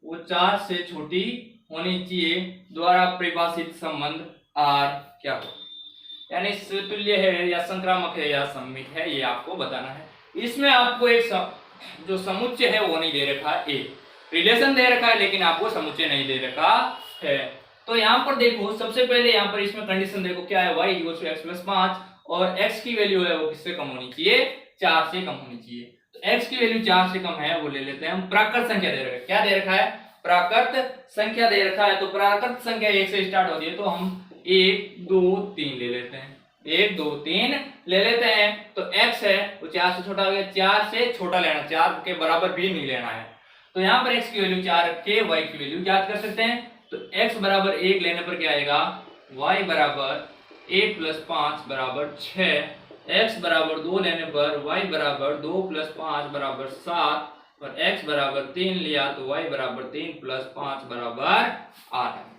वो 4 से छोटी होनी चाहिए द्वारा परिभाषित संबंध r क्या हो, यानी स्वतुल्य है या संक्रामक है या सममित है, ये आपको बताना है। इसमें आपको एक जो समुच्चय है वो नहीं दे रखा है, एक रिलेशन दे रखा है लेकिन आपको समुच्चय नहीं दे रखा है। तो यहाँ पर देखो, सबसे पहले यहाँ पर इसमें कंडीशन देखो क्या है, y equal to x plus 5 और x की वैल्यू है वो किससे कम होनी चाहिए, 4 से कम होनी चाहिए। तो x की वैल्यू 4 से कम है वो ले लेते हैं हम। प्राकृत संख्या दे रखा है, क्या दे रखा है, प्राकृत संख्या दे रखा है। तो प्राकृत संख्या 1 से स्टार्ट होती है, तो हम 1 2 3 ले लेते हैं, 1 2 3 ले लेते हैं। तो x है वो 4 से छोटा हो गया, 4 से छोटा लेना, 4 के बराबर भी नहीं लेना है। तो यहाँ पर x की वैल्यू 4 रख के y की वैल्यू ज्ञात कर सकते हैं। तो x बराबर 1 लेने पर क्या आएगा, y बराबर 1 प्लस 5 बराबर 6, x बराबर 2 लेने पर y बराबर 2 प्लस 5 बराबर 7 और x बराबर 3 लिया तो y बराबर 3 प्लस 5 बराबर 8।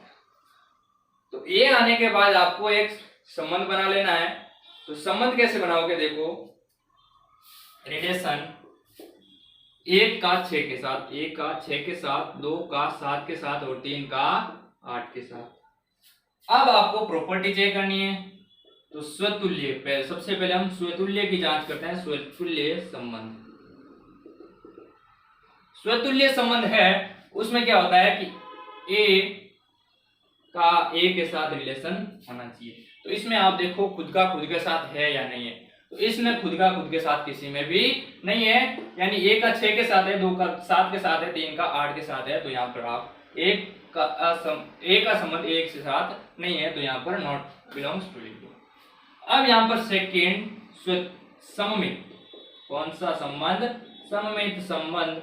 तो ये आने के बाद आपको एक संबंध बना लेना है। तो संबंध कैसे बनाओगे, देखो रिलेशन 1 का 6 के साथ, 1 का 6 के साथ, 2 का 7 के साथ और 3 का 8 के साथ। अब आपको प्रॉपर्टी चेक करनी है। तो स्वतुल्य, सबसे पहले हम स्वतुल्य की जांच करते हैं। स्वतुल्य संबंध, स्वतुल्य संबंध है उसमें क्या होता है कि a का a के साथ रिलेशन होना चाहिए। तो इसमें आप देखो खुद का खुद के साथ है या नहीं है, तो इसमें खुद का खुद के साथ किसी में भी नहीं है, यानी a का 6 के साथ है, 2 का 7 के साथ है, 3 का 8 के साथ है। तो यहाँ पर आप a का संबंध 1 के साथ नहीं है, तो यहाँ पर नॉट बिलोंग्स टू लिख दो। अब यहाँ पर सेकेंड सममित, कौन सा संबंध, सममित संबंध,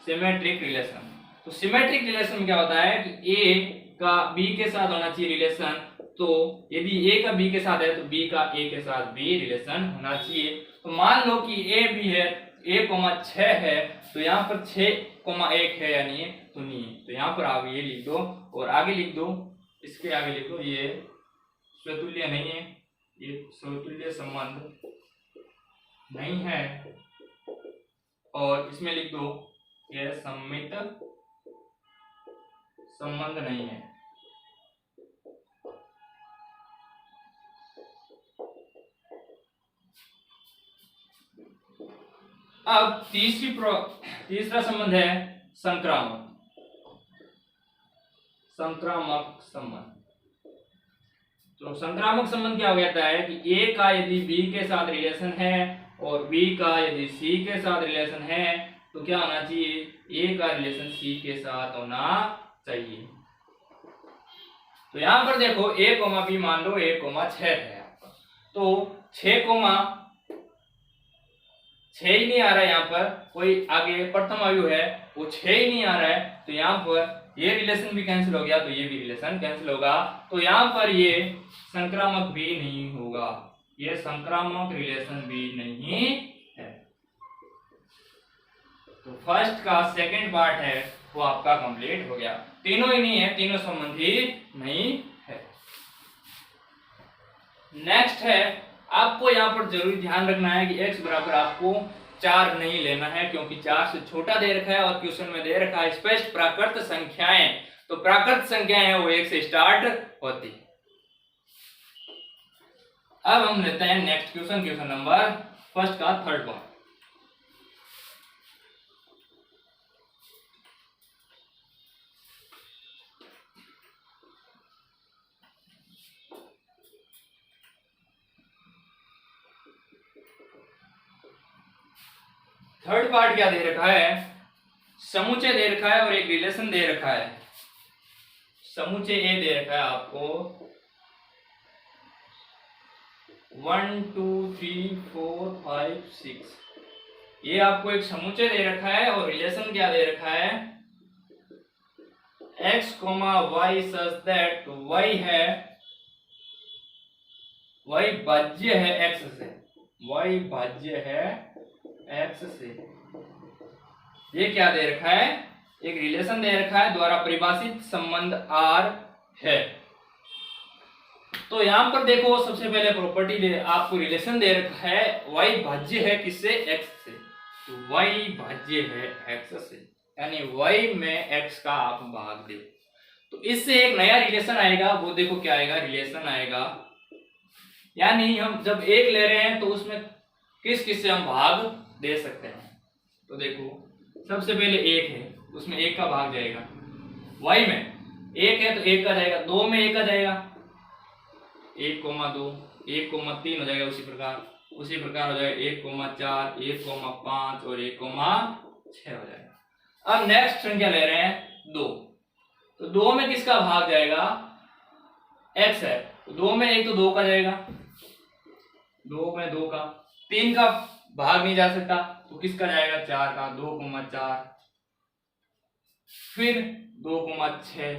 सिमेट्रिक रिलेशन। तो सिमेट्रिक रिलेशन में क्या होता है कि a का b के साथ होना चाहिए रिलेशन। तो यदि a का b के साथ है तो b का a के साथ भी रिलेशन होना चाहिए। तो मान लो कि a भी है, a 6 है, तो यहाँ पर 6,1 है या नहीं है, तो नहीं है। तो यहाँ पर आप ये लिख दो और आगे लिख दो, इसके आगे लिख दो ये स्वतुल्य नहीं है, ये स्वतुल्य संबंध नहीं है, और इसमें लिख दो यह सममित संबंध नहीं है। अब तीसरा संबंध है संक्रामक, संक्रामक संबंध। तो संक्रामक संबंध क्या हो जाता है कि a का यदि b के साथ रिलेशन है और b का यदि c के साथ रिलेशन है, तो क्या होना चाहिए, a का रिलेशन c के साथ होना चाहिए। तो यहां पर देखो a, b मान लो 1,6 है आपका, तो 6 ही नहीं आ रहा है, यहाँ पर कोई आगे प्रथम आयु है वो 6 ही नहीं आ रहा है, तो यहाँ पर ये रिलेशन भी कैंसिल हो गया, तो ये भी रिलेशन कैंसिल होगा। तो यहाँ पर ये संक्रामक भी नहीं होगा, ये संक्रामक रिलेशन भी नहीं है। तो फर्स्ट का सेकंड पार्ट है वो आपका कंप्लीट हो गया। तीनों ही नहीं है, तीनों संबंधी नहीं है। नेक्स्ट है, आपको यहाँ पर जरूरी ध्यान रखना है कि x बराबर आपको 4 नहीं लेना है, क्योंकि 4 से छोटा दे रखा है और क्वेश्चन में दे रखा है स्पष्ट प्राकृत संख्याएं। तो प्राकृत संख्याएं हैं वो 1 से स्टार्ट होती। अब हम लेते हैं next question, question number first का थर्ड पार्ट। थर्ड पार्ट क्या दे रखा है, समुच्चय दे रखा है और एक रिलेशन दे रखा है। समुच्चय ए दे रखा है आपको 1 2 3 4 5 6, ये आपको एक समुच्चय दे रखा है और रिलेशन क्या दे रखा है, x, y such that y है, y भाज्य है x से। y भाज्य है x से। ये क्या दे रखा है, एक रिलेशन दे रखा है, द्वारा परिभाषित संबंध R है। तो यहां पर देखो सबसे पहले प्रॉपर्टी दे, आपको रिलेशन दे रखा है y भाज्य है किससे, x से। तो y भाज्य है x से, यानी y में x का आप भाग दे, तो इससे एक नया रिलेशन आएगा। वो देखो क्या आएगा, रिलेशन आएगा, यानी हम जब एक ले रहे हैं तो उसमें किस किस से हम भाग दे सकते हैं। तो देखो सबसे पहले एक है, उसमें एक का भाग जाएगा, y में एक है तो एक का जाएगा, दो में एक का जाएगा, 1,2, 1,3 हो जाएगा, उसी प्रकार हो जाएगा 1,4, 1,5 और 1,6 हो जाएगा। अब नेक्स्ट संख्या ले रहे हैं 2, तो 2 में किसका भाग जाएगा, x है, तो 2 में एक तो 2 का जाएगा, 2 में 2 का, 3 का भाग नहीं जा सकता, तो किसका जाएगा, 4 का, 2,4, फिर 2,6,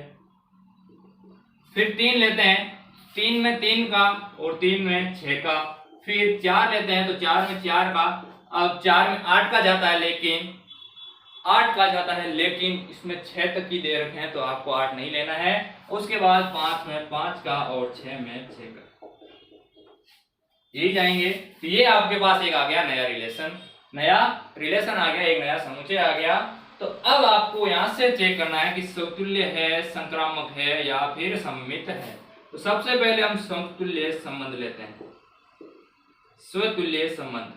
फिर 3 लेते हैं, 3 में 3 का और 3 में 6 का, फिर 4 लेते हैं तो 4 में 4 का, अब 4 में 8 का जाता है, लेकिन 8 का जाता है, लेकिन इसमें 6 तक की दे रखे हैं तो आपको 8 नहीं लेना है। उसके बाद 5 में 5 का और 6 में 6 का, यही जाएंगे। तो ये आपके पास एक आ गया नया रिलेशन आ गया, एक नया समुच्चय आ गया। तो अब आपको यहां से चेक करना है कि समतुल्य है, संक्रामक है या फिर सममित है। तो सबसे पहले हम समतुल्य संबंध लेते हैं, स्वतुल्य संबंध।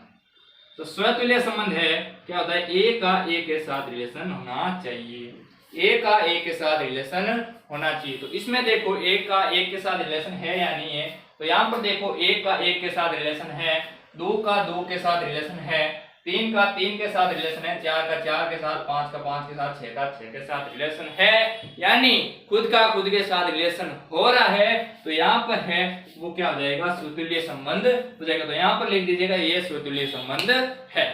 तो स्वतुल्य संबंध है क्या होता है, ए का ए के साथ रिलेशन होना चाहिए, ए का ए के साथ रिलेशन होना चाहिए। तो इसमें देखो ए का ए के साथ रिलेशन है या नहीं है, तो यहाँ पर देखो ए का ए के साथ रिलेशन है, 2 का 2 के साथ रिलेशन है, 3 का 3 के साथ रिलेशन है, 4 का 4 के साथ, 5 का 5 के साथ, 6 का 6 के साथ रिलेशन है, यानी खुद का खुद के साथ रिलेशन हो रहा है। तो यहाँ पर है वो क्या हो जाएगा, स्वतुल्य संबंध हो जाएगा। तो यहाँ पर लिख दीजिएगा ये स्वतुल्य संबंध है।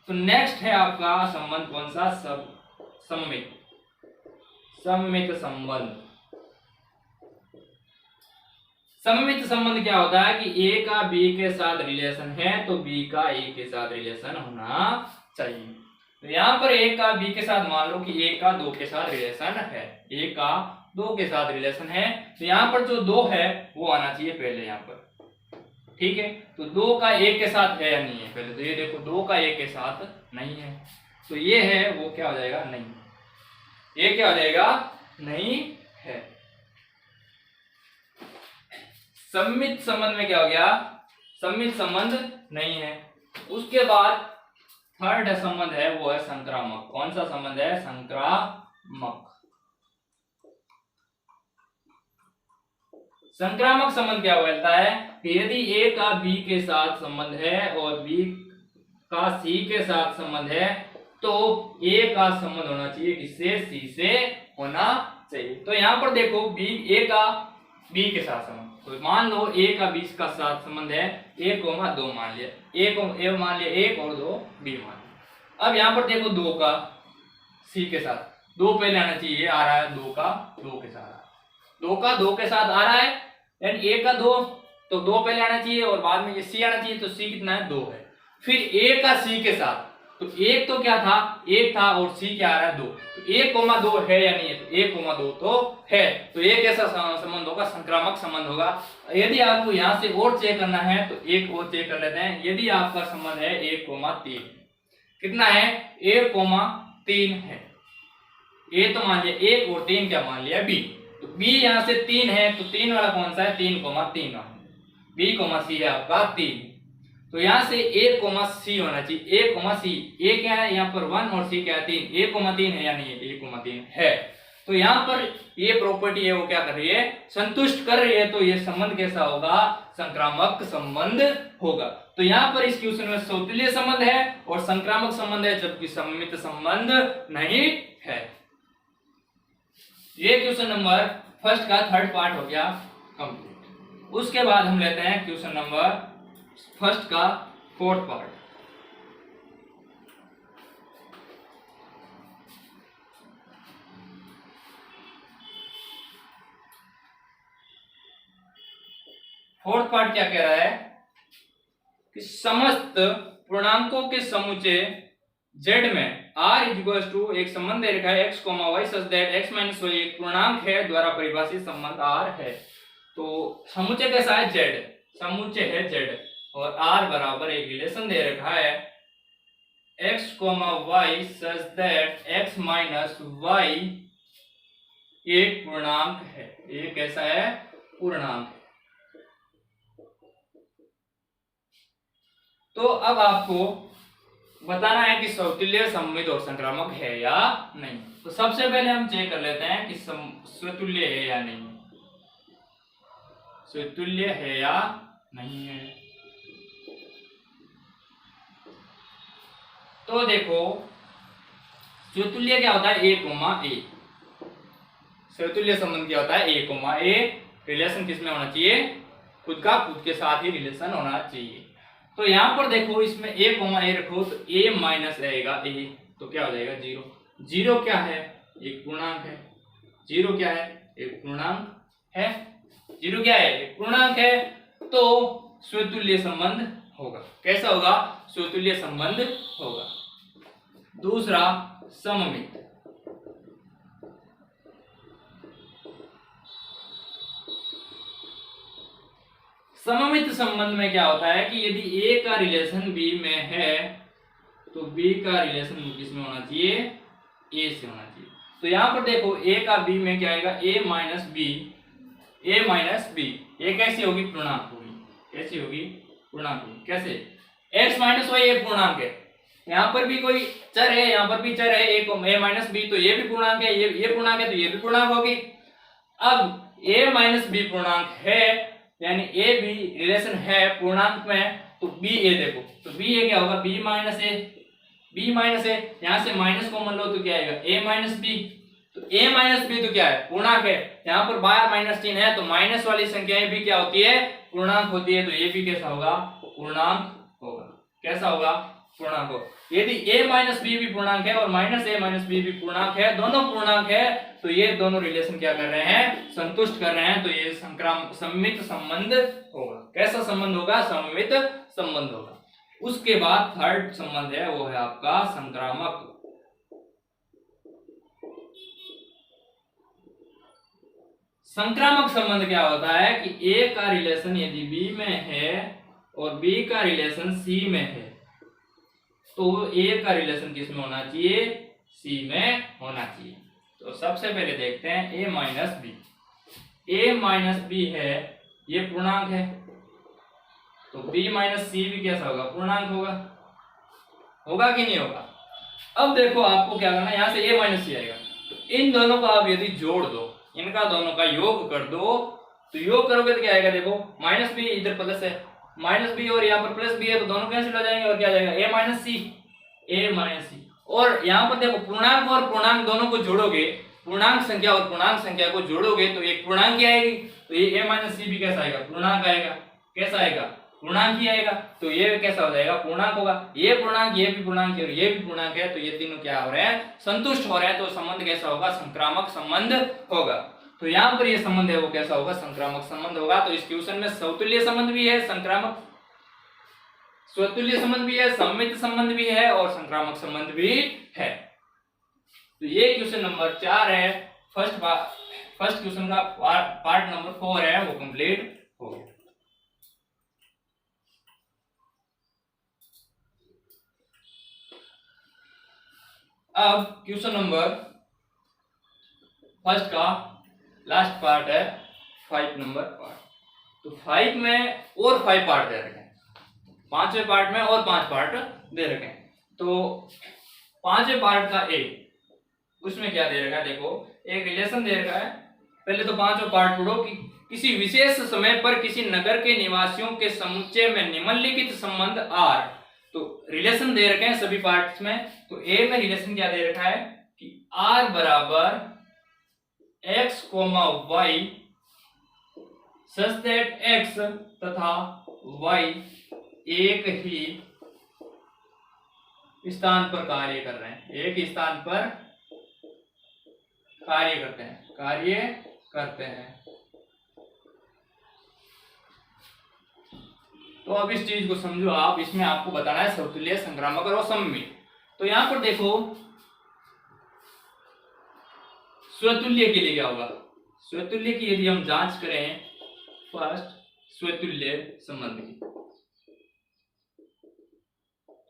तो नेक्स्ट है आपका संबंध कौन सा, सममित संबंध। सममित संबंध क्या होता है कि ए का बी के साथ रिलेशन है तो बी का ए के साथ रिलेशन होना चाहिए। तो यहाँ पर ए का बी के साथ मान लो कि ए का 2 के साथ रिलेशन है, ए का 2 के साथ रिलेशन है, तो यहाँ पर जो 2 है वो आना चाहिए पहले यहाँ पर, ठीक है। तो 2 का 1 के साथ है या नहीं है पहले, तो ये देखो 2 का 1 के साथ नहीं है, तो ये है वो क्या हो जाएगा, नहीं, ये क्या हो जाएगा, नहीं है। सममित संबंध में क्या हो गया, सममित संबंध नहीं है। उसके बाद थर्ड संबंध है वो है संक्रामक। कौन सा संबंध है, संक्रामक। संक्रामक संबंध क्या बोलता है कि यदि ए का बी के साथ संबंध है और बी का सी के साथ संबंध है तो ए का संबंध होना चाहिए किससे, सी से होना चाहिए। तो यहां पर देखो बी, ए का बी के साथ संबंध, तो मान लो ए का बी का साथ संबंध है 1,2 मान लिया, ए को ए मान लिया 1 और 2 बी मान लिया। अब यहाँ पर देखो 2 का सी के साथ, 2 पहले आना चाहिए, आ रहा है 2 का 2 के साथ, 2 का 2 के साथ आ रहा है, यानी ए का 2, तो 2 पहले आना चाहिए और बाद में ये सी आना चाहिए, तो सी कितना है, 2 है। फिर ए का सी के साथ, तो एक तो क्या था, 1 था और सी क्या आ रहा है 2, तो 1,2 है या नहीं है, तो 1,2 तो है, तो ये कैसा संबंध होगा, संक्रामक संबंध होगा। यदि आपको यहाँ से और चेक करना है तो एक और चेक कर लेते हैं। यदि आपका संबंध है 1,3, कितना है, 1,3 है, ए तो मान लिया 1 और 3 क्या मान लिया, बी, तो बी यहाँ से 3 है, तो 3 वाला कौन सा है, 3,3, बी, सी है आपका 3, तो यहाँ से a, c होना चाहिए, a, c, a क्या है यहाँ पर 1 और c क्या है 3, 1,3 है या नहीं है, 1,3 है। तो यहाँ पर ये प्रॉपर्टी है वो क्या कर रही है, संतुष्ट कर रही है, तो ये संबंध कैसा होगा, संक्रामक संबंध होगा। तो यहाँ पर इस क्वेश्चन में समतुल्य संबंध है और संक्रामक संबंध है, जबकि सममित संबंध नहीं है। ये क्वेश्चन नंबर फर्स्ट का थर्ड पार्ट हो गया कंप्लीट। उसके बाद हम लेते हैं क्वेश्चन नंबर फर्स्ट का फोर्थ पार्ट। फोर्थ पार्ट क्या कह रहा है कि समस्त पूर्णांकों के समुच्चय z में r इक्वल टू एक संबंध दे रखा है x, y such that x minus y एक पूर्णांक है द्वारा परिभाषित संबंध r है। तो समुच्चय कैसा है? z, समुच्चय है z और r बराबर एक रिलेशन दे रखा है x, y such that x minus y एक पूर्णांक है। ये कैसा है? पूर्णांक है। तो अब आपको बताना है कि समतुल्य, सममित और संक्रामक है या नहीं। तो सबसे पहले हम चेक कर लेते हैं कि स्वतुल्य है या नहीं, स्वतुल्य है या नहीं है। तो देखो स्वतुल्य क्या होता है? a, a। स्वतुल्य संबंध क्या होता है? a, a। रिलेशन किसमें होना चाहिए? खुद का खुद के साथ ही रिलेशन होना चाहिए। तो यहाँ पर देखो इसमें a, a रखो तो a माइनस रहेगा a, तो क्या हो जाएगा? 0। 0 क्या है? एक पूर्णांक है। 0 क्या है? एक पूर्णांक है। 0 क्या है? एक पूर्णांक है। तो स्वतुल्य संबंध होगा। कैसा होगा? स्वतुल्य संबंध होगा। दूसरा सममित। सममित संबंध में क्या होता है कि यदि a का रिलेशन b में है तो b का रिलेशन किसमें होना चाहिए? a से होना चाहिए। तो यहाँ पर देखो a का b में क्या आएगा? a minus b, a minus b। ये कैसी होगी? पूर्णांक होगी। कैसी होगी? पूर्णांक होगी। कैसे? x माइनस y एक पूर्णांक है। यहाँ पर भी कोई चर है, यहाँ पर भी चर है a माइनस b, तो ये भी पूर्णांक है, ये पूर्णांक है, तो ये भी पूर्णांक होगी। अब a माइनस b पूर्णांक है यानी a b रिलेशन है पूर्णांक में, तो b a देखो तो b a क्या होगा? b minus a, b minus a। यहाँ से माइनस कॉमन लो तो क्या आएगा? a minus b। तो a माइनस b तो क्या है? पूर्णांक है। यहाँ पर बाहर माइनस चिन्ह है तो माइनस वाली संख्याएं भी क्या होती है? पूर्णांक होती है। तो ये भी कैसा होगा? पूर्णांक होगा। कैसा होगा? पूर्णांक होगा। यदि a माइनस b भी पूर्णांक है और माइनस a माइनस b भी पूर्णांक है, दोनों पूर्णांक है, तो ये दोनों रिलेशन क्या कर रहे हैं? संतुष्ट कर रहे हैं। तो ये सममित संबंध होगा। कैसा संबंध होगा? सममित संबंध होगा। उसके बाद थर्ड संबंध है वो है आपका संक्रामक। संक्रामक संबंध क्या होता है कि a का रिलेशन यदि b में है और b का रिलेशन c में है तो a का रिलेशन किसमें होना चाहिए? c में होना चाहिए। तो सबसे पहले देखते हैं a minus b। a minus b है, ये पूर्णांक है, तो b माइनस c भी कैसा होगा? पूर्णांक होगा। होगा कि नहीं होगा? अब देखो आपको क्या करना है, यहाँ से a माइनस c आएगा, तो इन दोनों को आप यदि जोड़ दो, इनका दोनों का योग कर दो, तो योग करोगे तो क्या आएगा? देखो माइनस बी इधर प्लस है, माइनस बी और यहाँ पर प्लस बी है, तो दोनों कैंसिल हो जाएंगे और क्या जाएगा? a minus C, a minus C. और यहाँ पर देखो पूर्णांक और पूर्णांक दोनों को जोड़ोगे, पूर्णांक संख्या और पूर्णांक संख्या को जोड़ोगे तो एक पूर्णांक ही आएगी, तो ये a माइनस सी भी कैसा आएगा? पूर्णांक आएगा। कैसा आएगा? पूर्णांक ही आएगा। तो ये कैसा हो जाएगा? पूर्णांक होगा। ये पूर्णांक, ये भी पूर्णांक है और ये भी पूर्णांक है, तो ये तीनों क्या हो रहे हैं? संतुष्ट हो रहे हैं। तो संबंध कैसा होगा? संक्रामक संबंध होगा। तो यहाँ पर ये संबंध है वो कैसा होगा? संक्रामक संबंध होगा। तो इस क्वेश्चन में समतुल्य संबंध भी है, संक्रामक स्वतुल्य संबंध भी है, सममित संबंध भी है और संक्रामक संबंध भी है। तो ये क्वेश्चन नंबर 4 है। फर्स्ट क्वेश्चन का पार्ट नंबर 4 है वो कंप्लीट हो गया। अब क्वेश्चन नंबर फर्स्ट का लास्ट पार्ट है 5 नंबर पार्ट। तो 5 में और 5 पार्ट दे रखे हैं, 5वें पार्ट में और 5 पार्ट दे रखे हैं। तो 5वें पार्ट का ए, उसमें क्या दे रखा है? देखो एक रिलेशन दे रखा है। पहले तो 5वां पार्ट पढ़ो कि किसी विशेष समय पर किसी नगर के निवासियों के समुच्चय में निम्नलिखित संबंध आर। तो रिलेशन दे रखे हैं सभी पार्ट्स में। तो ए में रिलेशन क्या दे रखा है कि आर बराबर x, y such that x तथा y एक ही स्थान पर कार्य कर रहे हैं, एक ही स्थान पर कार्य करते हैं। तो अब इस चीज को समझो आप, इसमें आपको बताना है समतुल्य, संक्रामक और सममित। तो यहां पर देखो स्वतुल्य के लिए क्या होगा, स्वतुल्य की यदि हम जांच करें फर्स्ट स्वतुल्य संबंध की,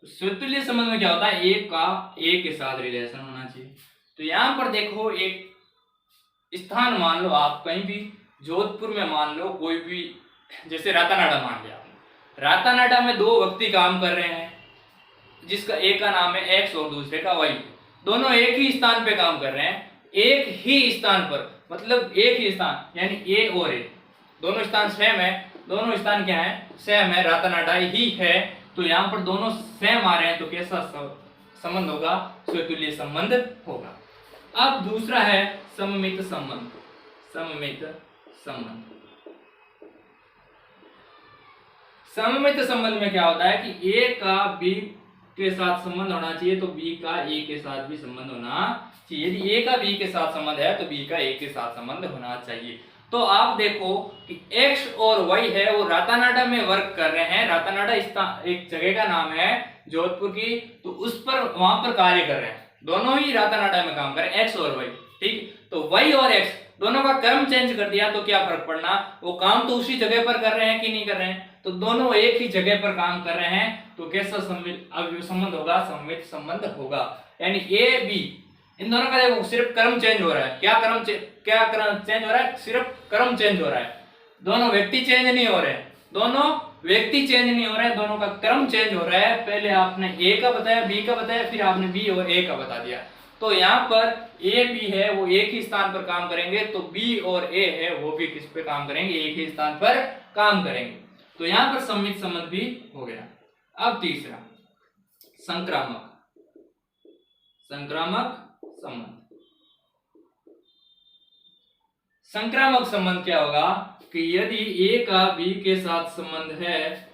तो स्वतुल्य संबंध में क्या होता है, एक का एक के साथ रिलेशन होना चाहिए। तो यहां पर देखो एक स्थान मान लो आप कहीं भी, जोधपुर में मान लो कोई भी, जैसे रातानाडा मान लिया आपने, रातानाडा में दो व्यक्ति काम कर रहे हैं, जिसका एक का नाम है एक्स और दूसरे का वाई, दोनों एक ही स्थान पे काम कर रहे हैं, एक ही स्थान पर, मतलब एक ही स्थान, यानी ए और ए दोनों स्थान सेम है, दोनों स्थान क्या है, सेम है, रातानाडा ही है। तो यहाँ पर दोनों सेम आ रहे हैं, तो कैसा संबंध होगा, स्वतुल्य संबंध होगा। अब दूसरा है सममित संबंध। सममित संबंध, सममित संबंध में क्या होता है कि ए का बी के साथ संबंध होना चाहिए, तो बी का ए के साथ भी संबंध होना चाहिए। यदि ए का बी के साथ संबंध है तो बी का ए के साथ संबंध होना चाहिए। तो आप देखो कि एक्स और वाई है वो रातानाडा में वर्क कर रहे हैं, रातानाडा एक जगह का नाम है जोधपुर की, तो उस पर वहां पर कार्य कर रहे हैं, दोनों ही रातानाडा में काम कर रहे हैं, एक्स और वाई, ठीक। तो वाई और एक्स दोनों का क्रम चेंज कर दिया तो क्या फर्क पड़ना, वो काम तो उसी जगह पर कर रहे हैं कि नहीं कर रहे हैं, तो दोनों एक ही जगह पर काम कर रहे हैं, तो कैसा संबंध होगा, सममित संबंध होगा। यानी ए बी इन दोनों का देखो सिर्फ क्रम चेंज हो रहा है, क्या क्रम चेंज हो रहा है, सिर्फ क्रम चेंज हो रहा है, दोनों व्यक्ति चेंज नहीं हो रहे हैं, दोनों व्यक्ति चेंज नहीं हो रहे हैं, दोनों का क्रम चेंज हो रहा है। पहले आपने ए का बताया, बी का बताया, फिर आपने बी और ए का बता दिया। तो यहाँ पर ए बी है वो एक ही स्थान पर काम करेंगे, तो बी और ए है वो भी किस पे काम करेंगे, एक ही स्थान पर काम करेंगे। तो यहाँ पर सममित संबंध भी हो गया। अब तीसरा संक्रामक, संक्रामक संबंध। संक्रामक संबंध क्या होगा कि यदि ए का बी के साथ संबंध है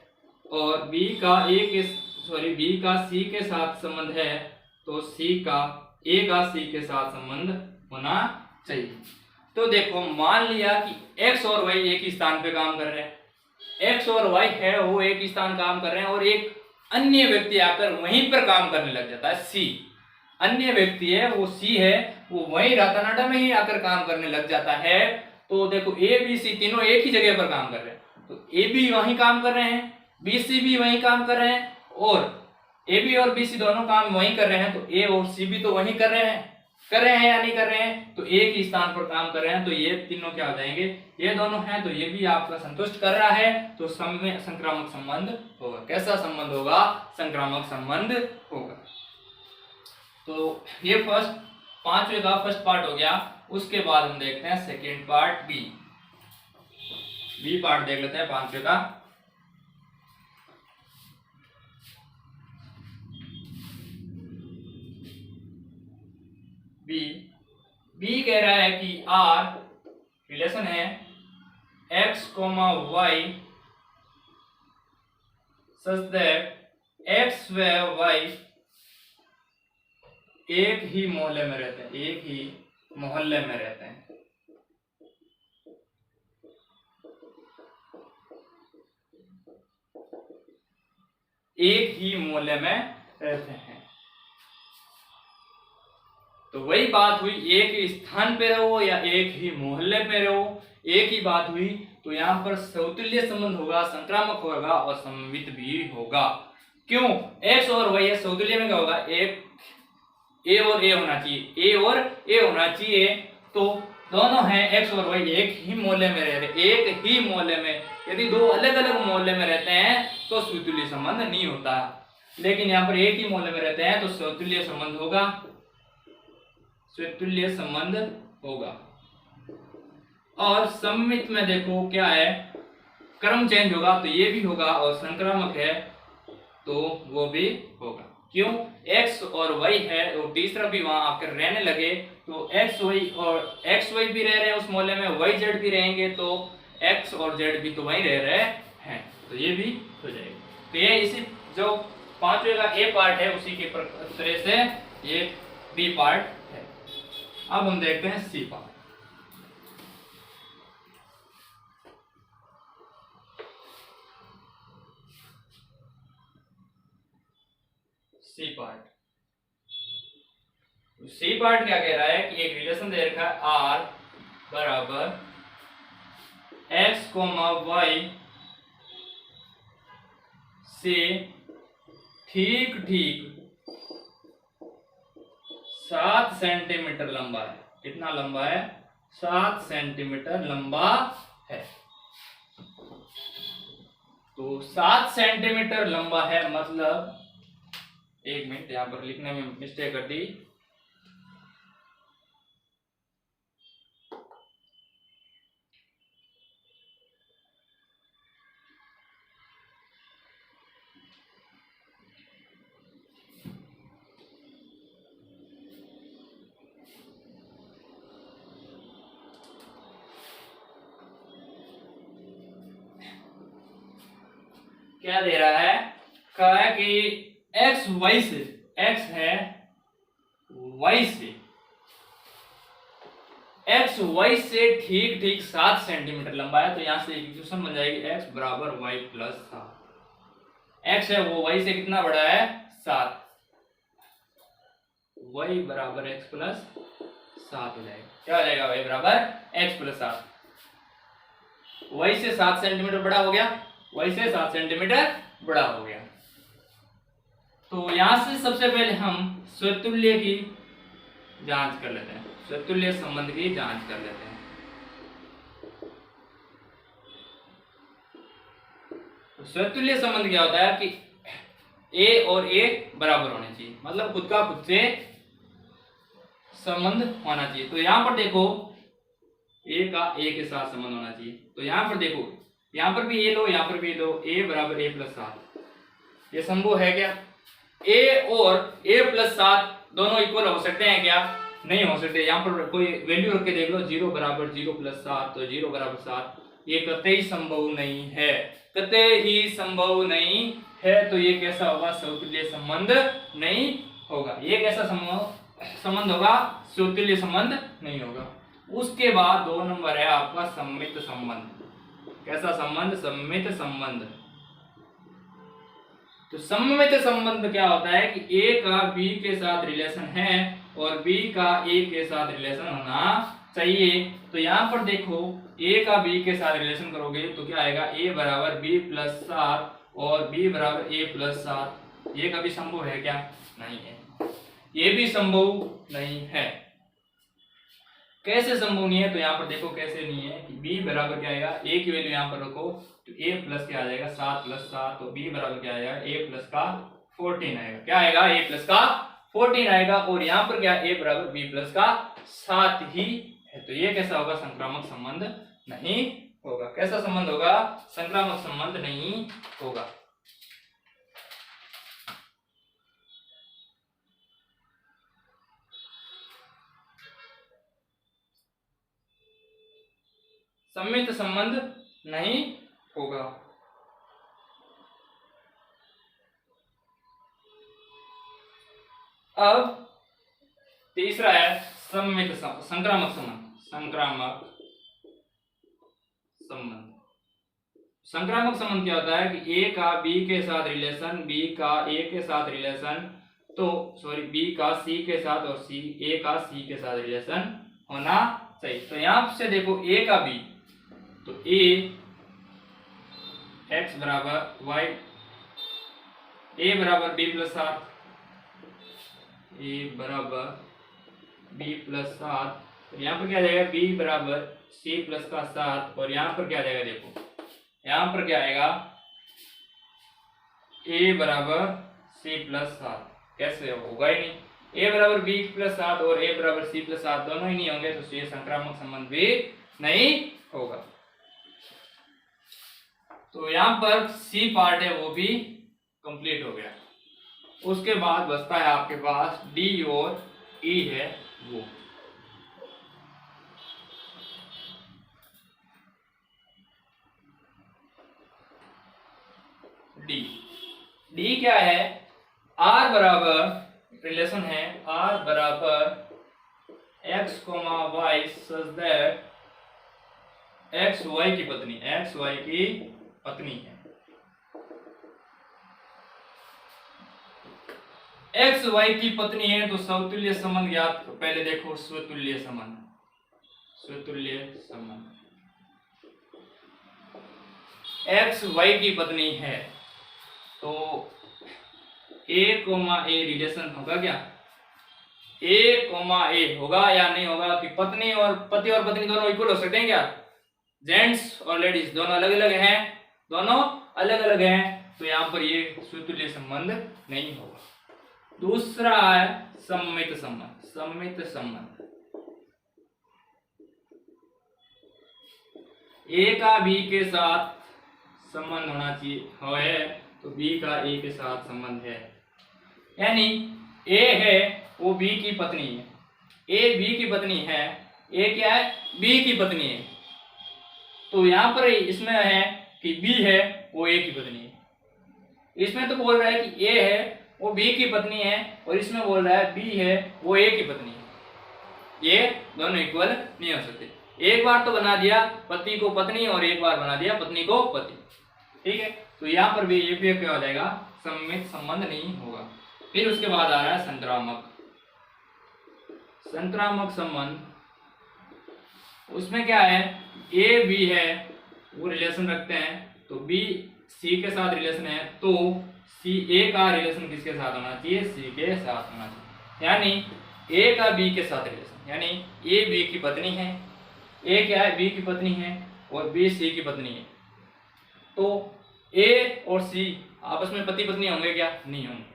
और बी का सी के साथ संबंध है, तो ए का सी के साथ संबंध होना चाहिए। तो देखो मान लिया कि एक्स और वाई एक ही स्थान पे काम कर रहे हैं, एक्स और वाई है वो एक ही स्थान काम कर रहे हैं, और एक अन्य व्यक्ति आकर वहीं पर काम करने लग जाता है, सी अन्य व्यक्ति है वो सी है, वो वहीं रातानाडा में ही आकर काम करने लग जाता है। तो देखो ए बी सी तीनों एक ही जगह पर काम कर रहे हैं, तो ए बी वहीं काम कर रहे हैं, बी सी भी वहीं काम कर रहे हैं, और ए बी और बी सी दोनों काम वहीं कर रहे हैं, तो ए और सी भी तो वहीं कर रहे हैं या नहीं कर रहे हैं, तो एक ही स्थान पर काम कर रहे हैं, तो ये तीनों क्या हो जाएंगे, ये दोनों हैं, तो ये भी आपका संतुष्ट कर रहा है, तो संक्रामक संबंध होगा। कैसा संबंध होगा, संक्रामक संबंध होगा। तो ये पांचवे का फर्स्ट पार्ट हो गया। उसके बाद हम देखते हैं सेकेंड पार्ट बी पार्ट देख लेते हैं पांचवे का। बी कह रहा है कि आर रिलेशन है x, y such that x व y एक ही मोहल्ले में रहते हैं, एक ही मोहल्ले में रहते हैं। एक ही मोहल्ले में रहते हैं, तो वही बात हुई, एक ही स्थान पे रहो या एक ही मोहल्ले पे रहो, एक ही बात हुई। तो यहाँ पर समतुल्य संबंध होगा, संक्रामक होगा और सममित भी होगा। क्यों, एक्स और वाई है, समतुल्य में क्या होगा, एक ए और ए होना चाहिए, ए और ए होना चाहिए, तो दोनों हैं एक्स और वाई एक ही मोहल्ले में रह रहे, एक ही मोहल्ले में। यदि दो अलग अलग मोहल्ले में रहते हैं तो स्वतुल्य संबंध नहीं होता, लेकिन यहाँ पर एक ही मोहल्ले में रहते हैं तो स्वतुल्य संबंध होगा, स्वतुल्य संबंध होगा। और सममित में देखो क्या है, क्रम चेंज होगा, तो ये भी होगा, और संक्रामक है तो वो भी होगा। क्यों, एक्स और वाई है और तीसरा भी वहां आकर रहने लगे, तो एक्स वाई भी रह रहे हैं उस मोहल्ले में, वाई जेड भी रहेंगे, तो एक्स और जेड भी तो वहीं रह रहे हैं, तो ये भी हो जाएगा। तो ये इसी जो पांचवे का ए पार्ट है उसी के तरह से ये बी पार्ट है। अब हम देखते हैं C part. C part. C part क्या कह रहा है कि एक रिलेशन दे रखा है आर बराबर एक्स कोमा वाई से ठीक ठीक 7 सेंटीमीटर लंबा है। कितना लंबा है? 7 सेंटीमीटर लंबा है। तो 7 सेंटीमीटर लंबा है मतलब, एक मिनट यहां पर लिखने में मिस्टेक कर दी। क्या दे रहा है? कहा है कि एक्स वाई से, एक्स है वाई से, एक्स वाई से ठीक ठीक 7 सेंटीमीटर लंबा है। तो यहां से इक्वेशन बन जाएगी एक्स बराबर वाई प्लस 7। एक्स है वो वाई से कितना बड़ा है? 7। वाई बराबर एक्स प्लस 7 हो जाएगा। क्या हो जाएगा? वाई बराबर एक्स प्लस 7। वाई से 7 सेंटीमीटर बड़ा हो गया, वाई से 7 सेंटीमीटर बड़ा हो गया। तो यहां से सबसे पहले हम स्वतुल्य की जांच कर लेते हैं, स्वतुल्य संबंध की जांच कर लेते हैं। तो स्वतुल्य संबंध क्या होता है कि ए और ए बराबर होने चाहिए, मतलब खुद का खुद से संबंध होना चाहिए। तो यहां पर देखो ए का ए के साथ संबंध होना चाहिए। तो यहां पर देखो, यहां पर भी ए लो, यहां पर भी लो, ए बराबर ए प्लस 7। ये संभव है क्या? ए और ए प्लस 7 दोनों इक्वल हो सकते हैं क्या? नहीं हो सकते। यहाँ पर कोई वैल्यू रख के देख लो, 0 बराबर 0 प्लस 7, तो 0 बराबर 7। ये कतई संभव नहीं है, कतई ही संभव नहीं है। तो ये कैसा होगा? स्वतुल्य संबंध नहीं होगा। ये कैसा संबंध होगा? स्वतुल्य संबंध नहीं होगा। उसके बाद 2 नंबर है आपका सम्मित संबंध। कैसा संबंध? सम्मित संबंध। तो सम्मित संबंध क्या होता है कि ए का बी के साथ रिलेशन है और बी का ए के साथ रिलेशन होना चाहिए। तो यहां पर देखो, ए का बी के साथ रिलेशन करोगे तो क्या आएगा? ए बराबर बी प्लस 7 और बी बराबर ए प्लस 7। ये कभी संभव है क्या? नहीं है। ये भी संभव नहीं है। कैसे संभव नहीं है? तो यहाँ पर देखो कैसे नहीं है कि b बराबर क्या आएगा? a की वैल्यू यहाँ पर रखो तो a प्लस क्या आ जाएगा? 7 प्लस 7। तो b बराबर क्या आएगा? a प्लस का 14 आएगा। क्या आएगा? a प्लस का 14 आएगा। और यहाँ पर क्या? a बराबर b प्लस का 7 ही है। तो ये कैसा होगा? संक्रामक संबंध नहीं होगा। कैसा संबंध होगा? संक्रामक संबंध नहीं होगा। सम्मित संबंध नहीं होगा। अब तीसरा है सम्मित संक्रामक संबंध। संक्रामक संबंध, संक्रामक संबंध क्या होता है कि ए का बी के साथ रिलेशन, बी का ए के साथ रिलेशन, तो सॉरी बी का सी के साथ और सी ए का सी के साथ रिलेशन होना चाहिए। तो यहां से देखो ए का बी, तो ए एक्स बराबर वाई, ए बराबर बी प्लस 7, ए बराबर बी प्लस 7। तो यहाँ पर क्या आ जाएगा? बी बराबर सी प्लस का 7। और यहाँ पर क्या आ जाएगा? देखो यहाँ पर क्या आएगा? ए बराबर सी प्लस 7। कैसे होगा ही नहीं। ए बराबर बी प्लस 7 और ए बराबर सी प्लस 7 दोनों ही नहीं होंगे, तो ये संक्रामक संबंध भी नहीं होगा। तो यहाँ पर सी पार्ट है वो भी कंप्लीट हो गया। उसके बाद बचता है आपके पास डी और ई है वो। डी, डी क्या है? आर बराबर रिलेशन है आर बराबर x comma y such that x y की पत्नी, एक्स वाई की पत्नी है। एक्स वाई की पत्नी है तो समतुल्य संबंध ज्ञात करो। पहले देखो स्वतुल्य संबंध, स्वतुल्य संबंध। एक्स वाई की पत्नी है तो ए कोमा ए रिलेशन होगा क्या? ए कोमा ए होगा या नहीं होगा? कि पत्नी और पत्नी दोनों इक्वल हो सकते हैं क्या? जेंट्स और लेडीज दोनों अलग अलग हैं, दोनों अलग अलग हैं, तो यहाँ पर ये स्वतुल्य संबंध नहीं होगा। दूसरा है सम्मित संबंध। सम्मित संबंध ए का बी के साथ संबंध होना चाहिए है तो बी का ए के साथ संबंध है, यानी ए है वो बी की पत्नी है, ए बी की पत्नी है, ए क्या है? बी की पत्नी है। तो यहाँ पर इसमें है कि बी है वो ए की पत्नी है, इसमें तो बोल रहा है कि ए है वो बी की पत्नी है, और इसमें बोल रहा है बी है वो ए की पत्नी है। ये दोनों इक्वल नहीं हो सकते। एक बार तो बना दिया पति को पत्नी और एक बार बना दिया पत्नी को पति, ठीक है। तो यहाँ पर भी ये भी क्या हो जाएगा? सम्मित संबंध नहीं होगा। फिर उसके बाद आ रहा है संक्रामक। संक्रामक संबंध, उसमें क्या है? ए बी है वो रिलेशन रखते हैं, तो बी सी के साथ रिलेशन है, तो सी ए का रिलेशन किसके साथ होना चाहिए? सी के साथ होना चाहिए। यानी ए का बी के साथ रिलेशन, यानी ए बी की पत्नी है, ए क्या है? बी की पत्नी है, और बी सी की पत्नी है, तो ए और सी आपस में पति पत्नी होंगे क्या? नहीं होंगे।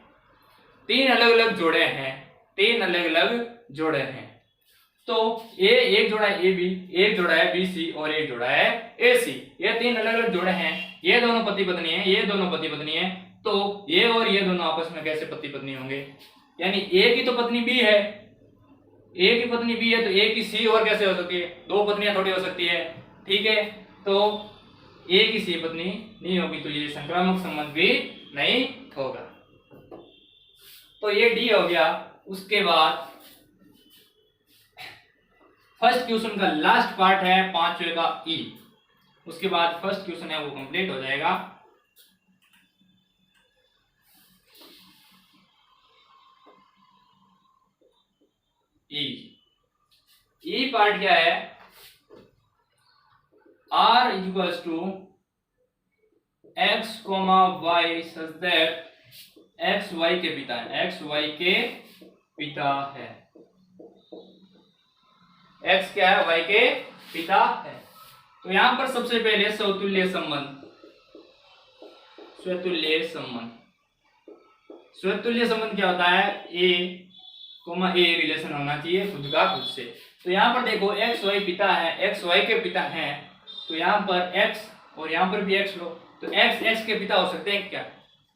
तीन अलग अलग जोड़े हैं, तीन अलग अलग जोड़े हैं, तो ए एक जोड़ा है ए बी, एक जोड़ा है बी सी, और एक जोड़ा है ए सी। ये तीन अलग अलग जोड़े हैं, ये दोनों पति पत्नी है, ये दोनों पति पत्नी है, तो ये और ये दोनों आपस में कैसे पति पत्नी होंगे? यानी ए की तो पत्नी बी है, ए की पत्नी बी है, तो ए की सी और कैसे हो सकती है? दो पत्नियां थोड़ी हो सकती है, ठीक है। तो ए की सी पत्नी नहीं होगी, तो ये संक्रामक संबंध भी नहीं होगा। तो ये डी हो गया। उसके बाद फर्स्ट क्वेश्चन का लास्ट पार्ट है पांचवे का ई, उसके बाद फर्स्ट क्वेश्चन है वो कंप्लीट हो जाएगा। ई पार्ट क्या है? R equals to x comma y such that x y के पिता है, x y के पिता है, x क्या है? y के पिता है। तो यहां पर सबसे पहले स्वतुल्य संबंध, स्वतुल्य संबंध। स्वतुल्य संबंध क्या होता है? ए कोमा ए रिलेशन होना चाहिए खुद का खुद से। तो यहाँ पर देखो एक्स वाई पिता है, एक्स वाई के पिता हैं, तो यहाँ पर एक्स और यहाँ पर भी एक्स लो, तो एक्स एक्स के पिता हो सकते हैं क्या?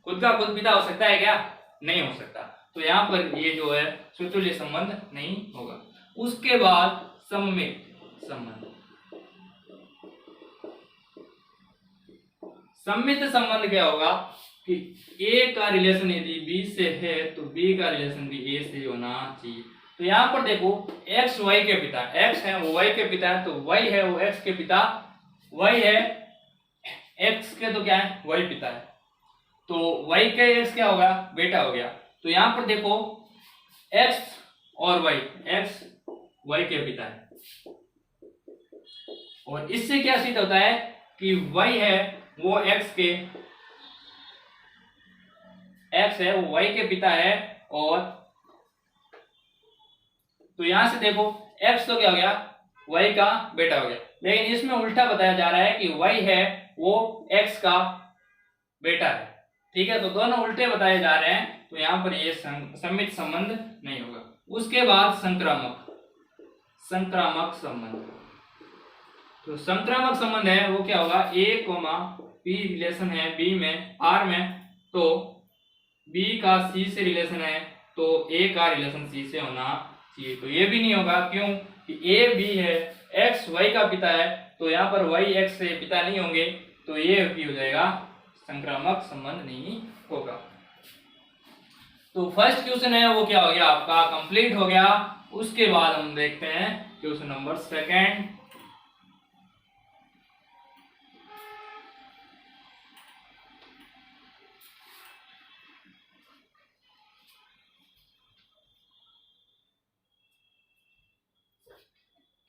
खुद का खुद पिता हो सकता है क्या? नहीं हो सकता। तो यहाँ पर ये जो है स्वतुल्य संबंध नहीं होगा। उसके बाद सम्मित संबंध। सम्मित संबंध क्या होगा? कि ए का रिलेशन यदि बी से है तो बी का रिलेशन भी ए से होना चाहिए। तो यहाँ पर देखो एक्स वाई के पिता, एक्स है वो वाई के पिता है, तो वाई है वो एक्स के पिता, वाई है एक्स के तो क्या है? वाई पिता है, तो वाई के एक्स क्या होगा? बेटा हो गया। तो यहाँ पर देखो एक्स और वाई, एक्स वाई के पिता है, और इससे क्या सिद्ध होता है कि वाई है वो एक्स के, एक्स है वो वाई के पिता है, और तो यहां से देखो एक्स तो क्या हो गया? वाई का बेटा हो गया। लेकिन इसमें उल्टा बताया जा रहा है कि वाई है वो एक्स का बेटा है, ठीक है। तो दोनों उल्टे बताए जा रहे हैं, तो यहां पर ये सम्मित संबंध नहीं होगा। उसके बाद संक्रामक, संक्रामक संबंध। तो संक्रामक संबंध है वो क्या होगा? ए कोमा पी रिलेशन है बी में आर में, तो बी का सी से रिलेशन है, तो ए का रिलेशन सी से होना चाहिए। तो ये भी नहीं होगा, क्यों? कि ए बी है, एक्स वाई का पिता है, तो यहाँ पर वाई एक्स से पिता नहीं होंगे, तो ये भी हो जाएगा संक्रामक संबंध नहीं होगा। तो फर्स्ट क्वेश्चन है वो क्या हो गया? आपका कंप्लीट हो गया। उसके बाद हम देखते हैं question number second.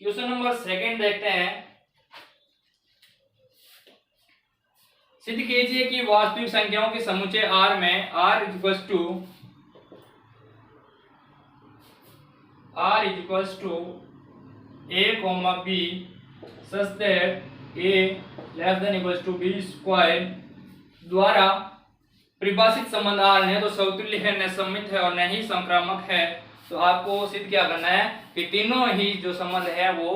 Question number second देखते हैं। सिद्ध कीजिए कि वास्तविक संख्याओं के समुच्चय R में R equals to A, B such that A less than equals to B square द्वारा परिभाषित संबंध R न तो समतुल्य है, न सममित है और न ही संक्रामक है। तो आपको सिद्ध क्या करना है कि तीनों ही जो संबंध है वो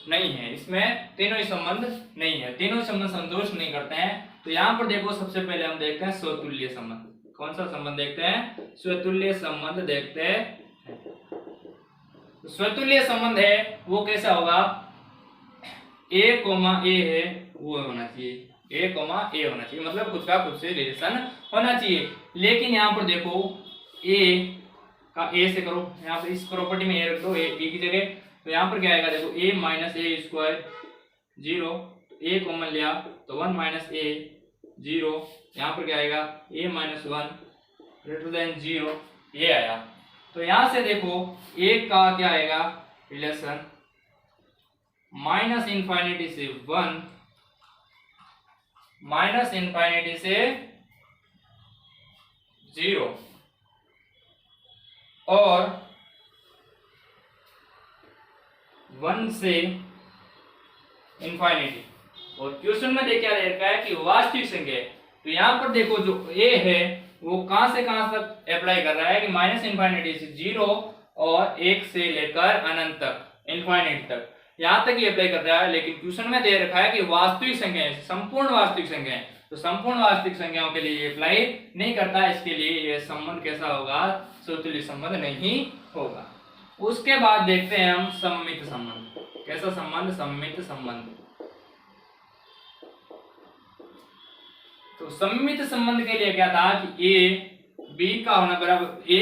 नहीं है, इसमें तीनों ही संबंध नहीं है, तीनों ही संबंध संतुष्ट नहीं करते हैं। तो यहाँ पर देखो सबसे पहले हम देखते हैं स्वतुल्य संबंध। कौन सा संबंध देखते हैं? स्वतुल्य संबंध देखते हैं। स्वतुल्य संबंध है वो कैसा होगा? A, A है वो होना चाहिए, A, A होना चाहिए, मतलब खुद का खुद से रिलेशन होना चाहिए। लेकिन यहाँ पर देखो A का A से करो, यहाँ पर इस प्रॉपर्टी में A रख दो, A की जगह। तो यहाँ पर क्या आएगा देखो A minus A square 0, A common लिया तो 1 माइनस A 0, यहाँ पर क्या आएगा A माइनस 1 ग्रेटर देन 0, ये आया। तो यहाँ से देखो A का क्या आएगा रिलेशन माइनस इनफाइनिटी से 1 माइनस इनफाइनिटी से 0 और 1 से इनफाइनिटी। और क्वेश्चन में क्या रखा है कि वास्तविक संख्या है। तो यहाँ पर देखो जो A है वो कहां से कहां तक अप्लाई कर रहा है कि माइनस इनफाइनिटी से 0 और 1 से लेकर अनंत तक, इनफाइनिटी तक, यहां तक ही अप्लाई कर रहा है। लेकिन क्वेश्चन में दे रखा है कि वास्तविक संख्या है, संपूर्ण वास्तविक संख्या है, तो संपूर्ण वास्तविक संख्याओं के लिए ये अप्लाई नहीं करता। इसके लिए ये संबंध कैसा होगा? स्वतुल्य संबंध नहीं होगा। उसके बाद देखते हैं हम सममित संबंध। कैसा संबंध? सममित संबंध। तो सममित संबंध के लिए क्या था कि A B का होना बराबर, A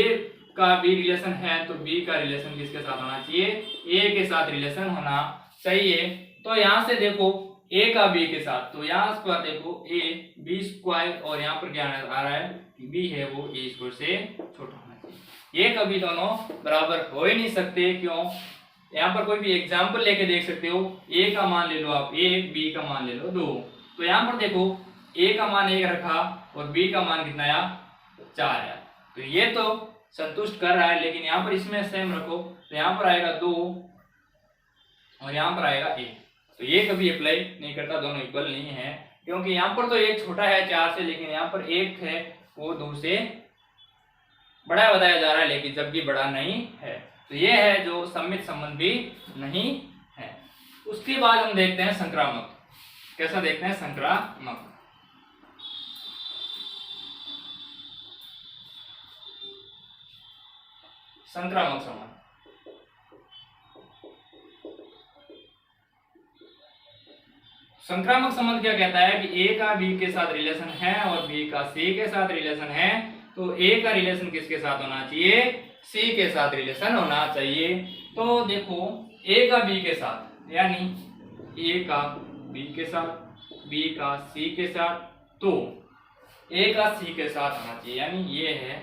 का B रिलेशन है तो B का रिलेशन किसके साथ होना चाहिए? A के साथ रिलेशन होना चाहिए। तो यहां से देखो A का B के साथ, तो यहां पर देखो A B स्क्वायर और यहाँ पर क्या आ रहा है कि B है वो A स्क्वायर से छोटा होना चाहिए। ये कभी दोनों बराबर हो ही नहीं सकते। क्यों? यहाँ पर कोई भी एग्जाम्पल लेके देख सकते हो। A का मान ले लो आप 1, B का मान ले लो 2। तो यहाँ पर देखो A का मान 1 रखा और B का मान कितना आया? 4 आया। तो ये तो संतुष्ट कर रहा है, लेकिन यहाँ पर इसमें सेम रखो तो यहाँ पर आएगा 2 और यहाँ पर आएगा 1। तो ये कभी अप्लाई नहीं करता, दोनों इक्वल नहीं है। क्योंकि यहाँ पर तो 1 छोटा है 4 से, लेकिन यहाँ पर 1 है वो 2 से बड़ा बताया जा रहा है, लेकिन जब भी बड़ा नहीं है। तो ये है जो सममित संबंध भी नहीं है। उसके बाद हम देखते हैं संक्रामक। कैसा देखते हैं? संक्रामक। संक्रामक संबंध। संक्रामक संबंध क्या कहता है कि A का B के साथ रिलेशन है और B का C के साथ रिलेशन है। तो A का रिलेशन किसके साथ होना चाहिए? C के साथ रिलेशन होना चाहिए। तो देखो A का B के साथ, यानी A का B के साथ, B का C के साथ, तो A का C के साथ होना चाहिए, यानी ये है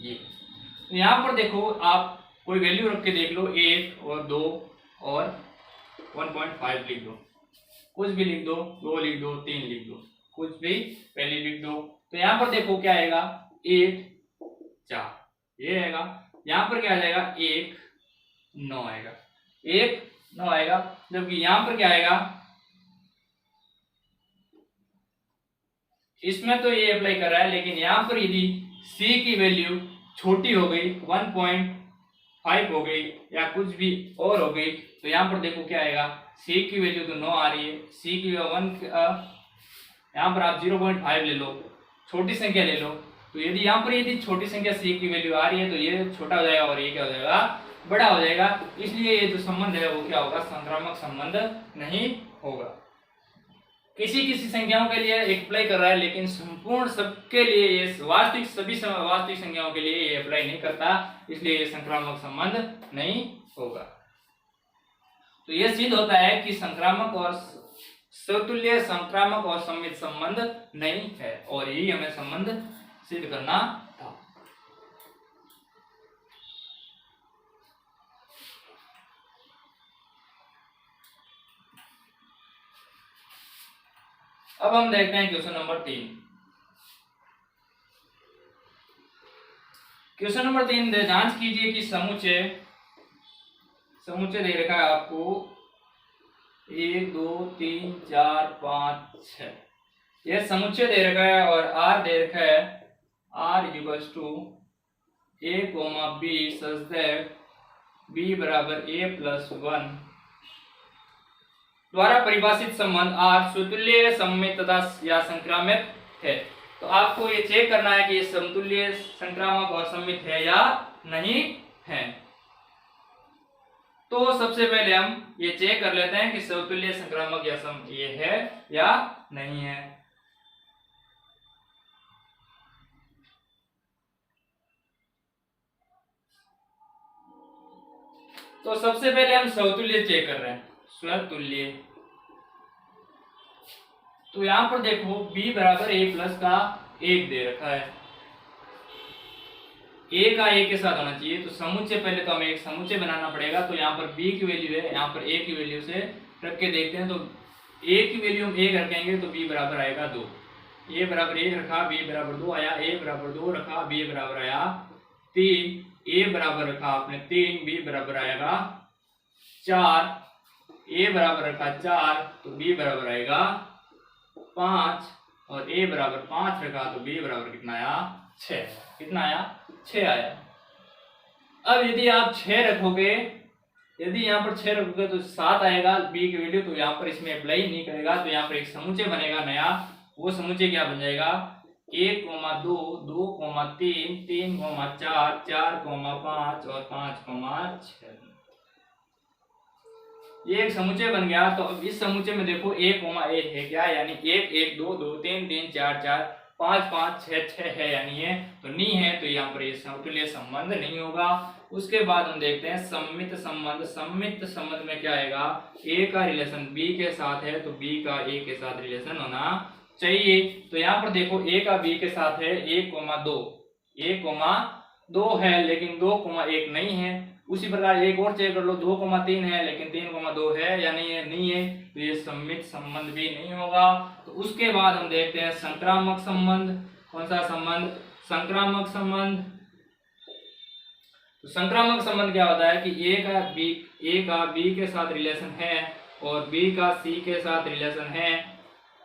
ये। तो यहाँ पर देखो आप कोई वैल्यू रख के देख लो, 1 और 2 और 1.5 लिख दो, कुछ भी लिख दो, 2 लिख दो, 3 लिख दो, कुछ भी वैल्यू लिख दो। तो यहाँ पर देखो क्या आएगा? 1 4 ये आएगा। यहाँ पर क्या आ जाएगा? 1 9 आएगा, 1 9 आएगा। जबकि यहाँ पर क्या आएगा? इसमें तो ये अप्लाई कर रहा है, लेकिन यहाँ पर यदि C की वैल्यू छोटी हो गई, 1.5 हो गई या कुछ भी और हो गई, तो यहाँ पर देखो क्या आएगा? C की वैल्यू तो 9 आ रही है, C की 1 यहाँ पर आप 0.5 ले लो, छोटी संख्या ले लो। तो यदि यहाँ पर यदि छोटी संख्या C की वैल्यू आ रही है तो ये छोटा हो जाएगा और ये क्या हो जाएगा? बड़ा हो जाएगा। इसलिए ये जो संबंध है वो क्या होगा? संक्रामक संबंध नहीं होगा। किसी किसी संख्याओं के लिए अप्लाई कर रहा है, लेकिन संपूर्ण सबके लिए ये वास्तविक सभी वास्तविक संख्याओं के लिए ये अप्लाई नहीं करता, इसलिए ये संक्रामक संबंध नहीं होगा। तो ये सिद्ध होता है कि संक्रामक और स्वतुल्य, संक्रामक और सममित संबंध नहीं है, और यही हमें संबंध सिद्ध करना था। अब हम देखते हैं क्वेश्चन नंबर 3। क्वेश्चन नंबर 3 जांच कीजिए कि समुच्चय दे रखा है आपको 1 2 3 4 5 6, यह समुच्चय दे रखा है और R दे रखा है R equals to A, B such that B बराबर A प्लस 1 द्वारा परिभाषित संबंध R स्वतुल्य, सममित तथा या संक्रामक है। तो आपको ये चेक करना है कि ये समतुल्य, संक्रामक और सममित है या नहीं है। तो सबसे पहले हम ये चेक कर लेते हैं कि समतुल्य, संक्रामक या ये है या नहीं है। तो सबसे पहले हम समतुल्य चेक कर रहे हैं, स्वतुल्य। तो यहां पर देखो b बराबर a प्लस का 1 दे रखा है, a का a के साथ होना चाहिए। तो समुच्चय, पहले तो हमें एक समुच्चय बनाना पड़ेगा। तो यहाँ पर b की वैल्यू है, यहाँ पर a की वैल्यू से रख के देखते हैं। तो a की वैल्यू हम 1 रखेंगे तो b बराबर आएगा 2। a बराबर 1 रखा, b बराबर 2 आया। a बराबर 2 रखा, b बराबर आया 3। a बराबर रखा आपने 3, b बराबर आएगा 4। a बराबर रखा 4 तो b बराबर आएगा 5, और a बराबर 5 रखा तो b बराबर कितना आया 6। कितना आया 6 आया। अब यदि आप 6 रखोगे, यदि यहाँ पर 6 रखोगे तो 7 आएगा b की वैल्यू। तो यहाँ पर इसमें अप्लाई नहीं करेगा, तो यहाँ पर एक समुच्चय बनेगा नया। वो समुच्चय क्या बन जाएगा 1, 2, 2, 3, 3, 4, 4, 5 और 5, 6। ये एक समुच्चय बन गया। तो अब इस समुच्चय में देखो a, a है क्या, यानी 1, 1, 2, 2, 3, 3, 4, 4, 5, 5, 6, 6 है या नहीं है। तो नहीं है, तो यहाँ पर ये समतुल्य संबंध नहीं होगा। उसके बाद हम देखते हैं सममित संबंध। सममित संबंध में क्या आएगा, a का रिलेशन b के साथ है तो b का a के साथ रिलेशन होना चाहिए। तो यहाँ पर देखो a का b के साथ है 1, 2, 1, 2 है, लेकिन 2, 1 नहीं है। उसी प्रकार एक और चेक कर लो, 2, 3 है लेकिन 3, 2 है या नहीं है, नहीं है। तो ये सममित संबंध भी नहीं होगा। तो उसके बाद हम देखते हैं संक्रामक संबंध। कौन सा संबंध, संक्रामक संबंध। तो संक्रामक संबंध क्या होता है कि a का b के साथ रिलेशन है और b का c के साथ रिलेशन है,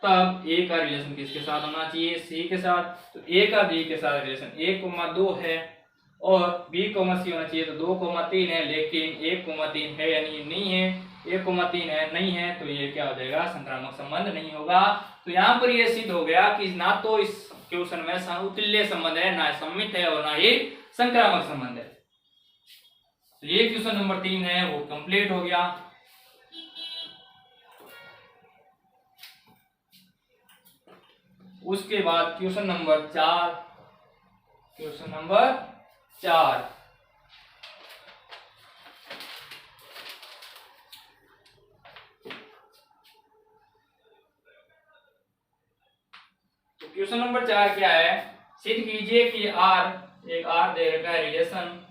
तब a का रिलेशन किसके साथ होना चाहिए, c के साथ। तो a का b के साथ रिलेशन 1, 2 है और b, c होना चाहिए तो 2, 3 है, लेकिन 1, 3 है यानी नहीं है। 1, 3 है, नहीं है, तो ये क्या हो जाएगा, संक्रामक संबंध नहीं होगा। तो यहाँ पर ये सिद्ध हो गया कि ना तो इस क्वेश्चन में समतुल्य संबंध है, ना सममित है और ना ही संक्रामक संबंध है। तो ये क्वेश्चन नंबर 3 है वो कंप्लीट हो गया। उसके बाद क्वेश्चन नंबर 4, क्वेश्चन नंबर 4। तो क्वेश्चन नंबर 4 क्या है, सिद्ध कीजिए कि R, एक R दे रखा है relation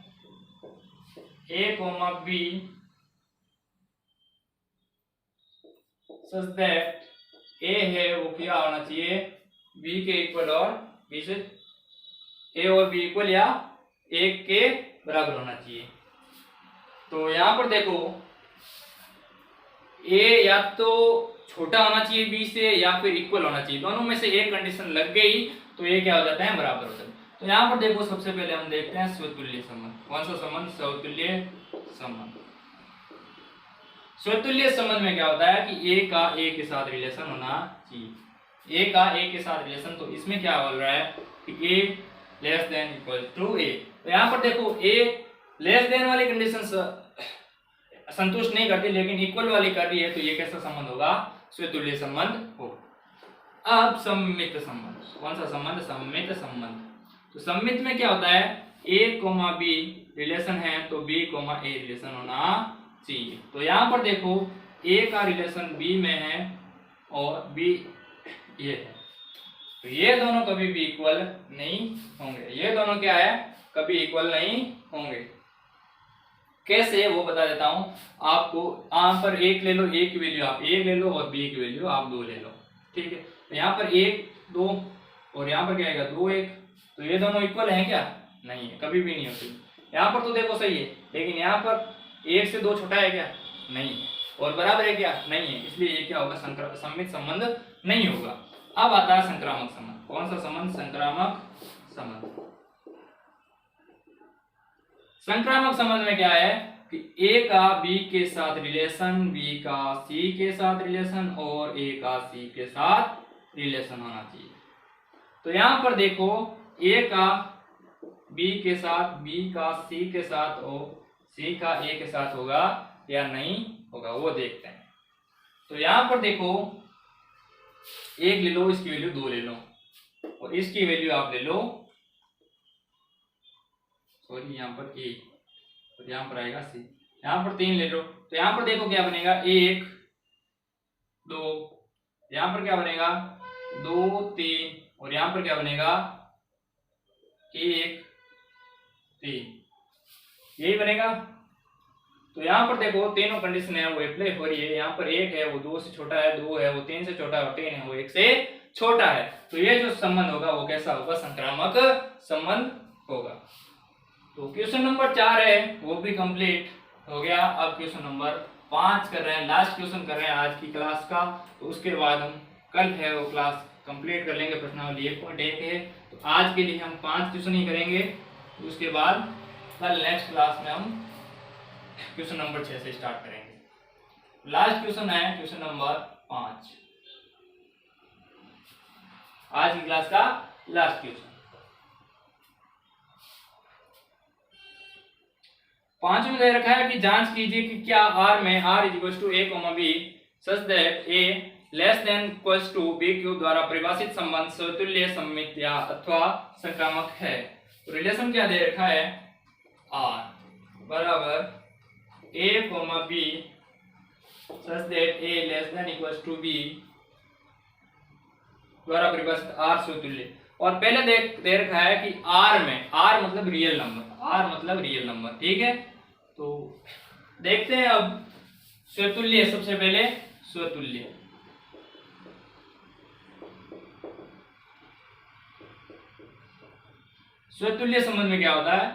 a, b such that a है वो क्या होना चाहिए b के इक्वल और b से a और b इक्वल या 1 के बराबर होना चाहिए। तो यहाँ पर देखो a या तो छोटा होना चाहिए b से या फिर इक्वल होना चाहिए, दोनों में से एक कंडीशन लग गई तो ये क्या हो जाता है, बराबर हो जाता है। तो यहाँ पर देखो सबसे पहले हम देखते हैं स्वतुल्य संबंध। कौन सा संबंध, स्वतुल्य संबंध। स्वतुल्य संबंध में क्या होता है कि a का a के साथ रिलेशन होना चाहिए। a का a के साथ रिलेशन, तो इसमें क्या बोल रहा है कि a less than equal to a। तो यहाँ पर देखो a लेस देन वाली कंडीशन संतुष्ट नहीं करती लेकिन इक्वल वाली कर रही है, तो ये कैसा संबंध होगा, स्वतुल्य संबंध होगा। अब सममित संबंध। कौन सा संबंध, सममित संबंध। तो सममित में क्या होता है, a, b रिलेशन है तो b, a रिलेशन होना चाहिए। तो यहाँ पर देखो a का रिलेशन b में है और b ये है, तो ये दोनों कभी भी इक्वल नहीं होंगे। ये दोनों क्या है, कभी इक्वल नहीं होंगे। कैसे वो बता देता हूं आपको। यहाँ पर एक ले लो, a की वैल्यू आप 1 ले लो और b की वैल्यू आप 2 ले लो, ठीक है। तो यहाँ पर 1 2 और यहाँ पर क्या आएगा 2 1, तो ये दोनों इक्वल हैं क्या? नहीं है, कभी भी नहीं होती। यहाँ पर तो देखो सही है, लेकिन यहाँ पर 1 से 2 छोटा है क्या? नहीं है। और बराबर है क्या? नहीं है। इसलिए ये क्या होगा? सममित संबंध नहीं होगा। अब आता है संक्रामक संबंध। कौन सा संबंध? संक्रामक संबंध। संक्रामक संबंध में क्या है कि ए का बी के साथ रिलेशन, बी का सी के साथ रिलेशन और ए का सी के साथ रिलेशन होना चाहिए। तो यहां पर देखो, ए का बी के साथ, बी का सी के साथ और सी का ए के साथ होगा या नहीं होगा, वो देखते हैं। तो यहां पर देखो, 1 ले लो, इसकी वैल्यू 2 ले लो और इसकी वैल्यू आप ले लो, सॉरी यहाँ पर 1, तो यहाँ पर आएगा सी। यहाँ पर 3 ले लो, तो यहाँ पर देखो क्या बनेगा? 1 2, यहाँ पर क्या बनेगा? 2 3 और यहाँ पर क्या बनेगा? 1 3, यही बनेगा। तो यहाँ पर देखो तीनों कंडीशन है वो अप्लाई हो रही है। यहाँ पर 1 है वो 2 से छोटा है, 2 है वो 3 से छोटा है और 3 है वो 1 से छोटा है। तो ये जो संबंध होगा वो कैसा होगा? संक्रामक संबंध होगा। तो क्वेश्चन नंबर 4 है वो भी कंप्लीट हो गया। अब क्वेश्चन नंबर 5 कर रहे हैं, लास्ट क्वेश्चन कर रहे हैं आज की क्लास का। तो उसके बाद हम कल है वो क्लास कंप्लीट कर लेंगे, प्रश्नावली 1.1 है। तो आज के लिए हम 5 क्वेश्चन ही करेंगे, उसके बाद कल नेक्स्ट क्लास में हम क्वेश्चन नंबर 6 से स्टार्ट करेंगे। लास्ट क्वेश्चन है क्वेश्चन नंबर 5, आज की क्लास का लास्ट क्वेश्चन। 5 में दे रखा है कि जांच कीजिए कि क्या R में R = a, b such that a less than equals to b cube द्वारा परिभाषित संबंध स्वतुल्य, सममित या अथवा संक्रामक है। तो रिलेशन क्या दे रखा है? R बराबर a, b such that a less than equals to b द्वारा परिभाषित R स्वतुल्य। और पहले दे रखा है कि R में, R मतलब रियल नंबर, R मतलब रियल नंबर, ठीक है। तो देखते हैं अब स्वतुल्य। सबसे पहले स्वतुल्य, स्वतुल्य संबंध में क्या होता है?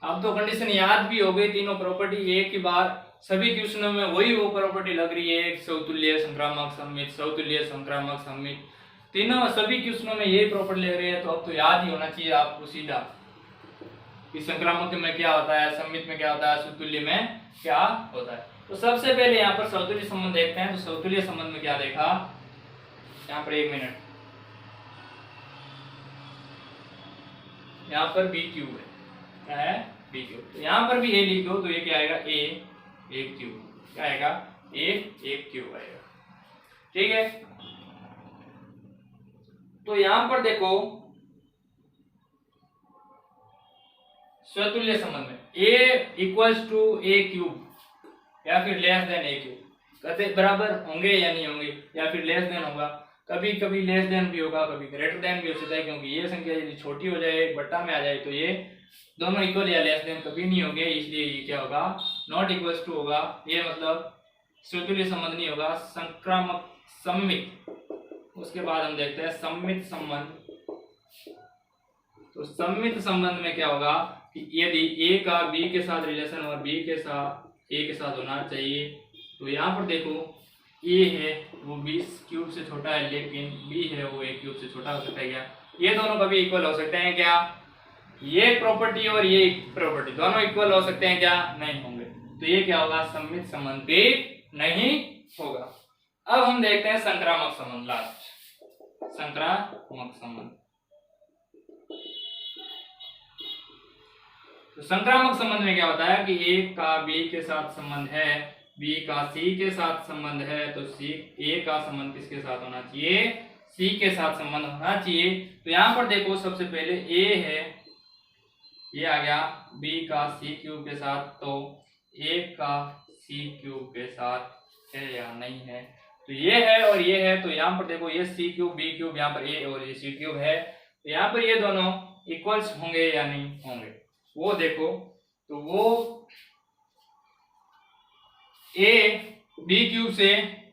अब तो कंडीशन याद भी हो गई, तीनों प्रॉपर्टी एक ही बार सभी क्वेश्चनों में वही वो प्रॉपर्टी लग रही है। स्वतुल्य, संक्रामक, सममित, स्वतुल्य, संक्रामक, सममित, तीनों सभी क्वेश्चनों में यही प्रॉपर्टी लग रही है। तो अब तो याद ही होना चाहिए आपको सीधा कि संक्रामक में क्या होता है, सममित में क्या होता है, स्वतुल्य में क्या होता है। तो सबसे पहले यहाँ पर स्वतुल्य संबंध देखते हैं। तो स्वतुल्य संबंध में क्या देखा, यहाँ पर 1 मिनट, यहाँ पर बी क्यूब है, क्या है? B cube. तो यहाँ पर भी ए लिखो तो ये क्या आएगा? ए क्यूब, क्या आएगा? ए क्यूब आएगा, ठीक है। तो यहाँ पर देखो स्वतुल्य संबंध में a = a क्यूब या फिर लेस देन a क्यूब, कहते बराबर होंगे या नहीं होंगे, या फिर लेस देन होगा, कभी कभी लेस देन भी होगा, कभी ग्रेटर देन भी हो सकता है, क्योंकि ये संख्या यदि छोटी हो जाए, बट्टा में आ जाए, तो ये दोनों इक्वल या लेस देन कभी नहीं होंगे, इसलिए ये क्या होगा? नॉट इक्वल्स टू होगा। ये मतलब स्वतुल्य संबंध नहीं होगा, संक्रामक, सममित। उसके बाद हम देखते हैं सममित संबंध। तो सममित संबंध में क्या होगा कि यदि a का b के साथ रिलेशन और b के साथ a के साथ होना चाहिए। तो यहाँ पर देखो a है वो b क्यूब से छोटा है, लेकिन b है वो a क्यूब से छोटा हो सकता है क्या? ये दोनों कभी इक्वल हो सकते हैं क्या? ये प्रॉपर्टी और ये प्रॉपर्टी दोनों इक्वल हो सकते हैं क्या? नहीं होंगे। तो ये क्या होगा? सममित संबंध भी नहीं होगा। अब हम देखते हैं संक्रामक संबंध, लास्ट संक्रामक संबंध। तो संक्रामक संबंध में क्या होता है कि a का b के साथ संबंध है, b का c के साथ संबंध है, तो a का संबंध किसके साथ होना चाहिए? c के साथ संबंध होना चाहिए। तो यहाँ पर देखो सबसे पहले a है, ये आ गया b का c क्यूब के साथ, तो a का c क्यूब के साथ है या नहीं है? तो ये है और ये है। तो यहाँ पर देखो ये c क्यूब b क्यूब, यहाँ पर a और ये c क्यूब है, तो यहाँ पर ये दोनों इक्वल्स होंगे या नहीं होंगे वो देखो। तो वो a b क्यूब से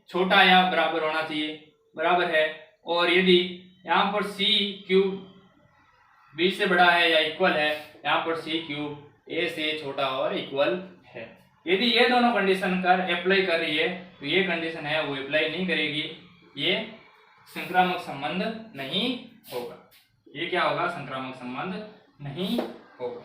छोटा या बराबर होना चाहिए, बराबर है, और यदि यहाँ पर सी क्यूब बी से बड़ा है या इक्वल है, यहाँ पर सी क्यूब ए से छोटा और इक्वल है। यदि ये दोनों कंडीशन कर अप्लाई कर रही है तो ये कंडीशन है वो अप्लाई नहीं करेगी, ये संक्रामक संबंध नहीं होगा। ये क्या होगा? संक्रामक संबंध नहीं होगा।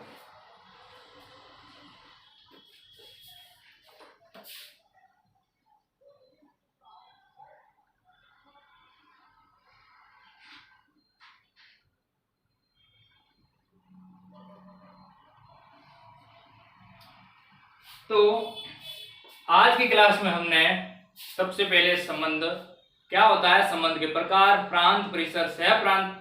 तो आज की क्लास में हमने सबसे पहले संबंध क्या होता है, संबंध के प्रकार, प्रांत, परिसर, सह प्रांत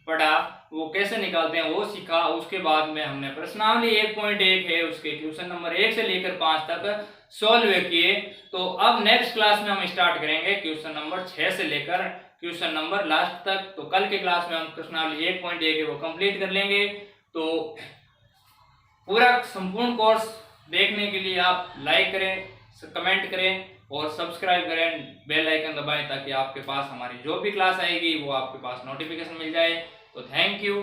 पढ़ा, वो कैसे निकालते हैं वो सीखा। उसके बाद में हमने प्रश्नावली 1.1 है उसके क्वेश्चन नंबर 1 से लेकर 5 तक सॉल्व किए। तो अब नेक्स्ट क्लास में हम स्टार्ट करेंगे क्वेश्चन नंबर 6 से लेकर क्वेश्चन नंबर लास्ट तक। तो कल के क्लास में हम प्रश्नावली 1.1 है वो कंप्लीट कर लेंगे। तो पूरा संपूर्ण कोर्स देखने के लिए आप लाइक करें, कमेंट करें और सब्सक्राइब करें, बेल आइकन दबाएं ताकि आपके पास हमारी जो भी क्लास आएगी वो आपके पास नोटिफिकेशन मिल जाए। तो थैंक यू।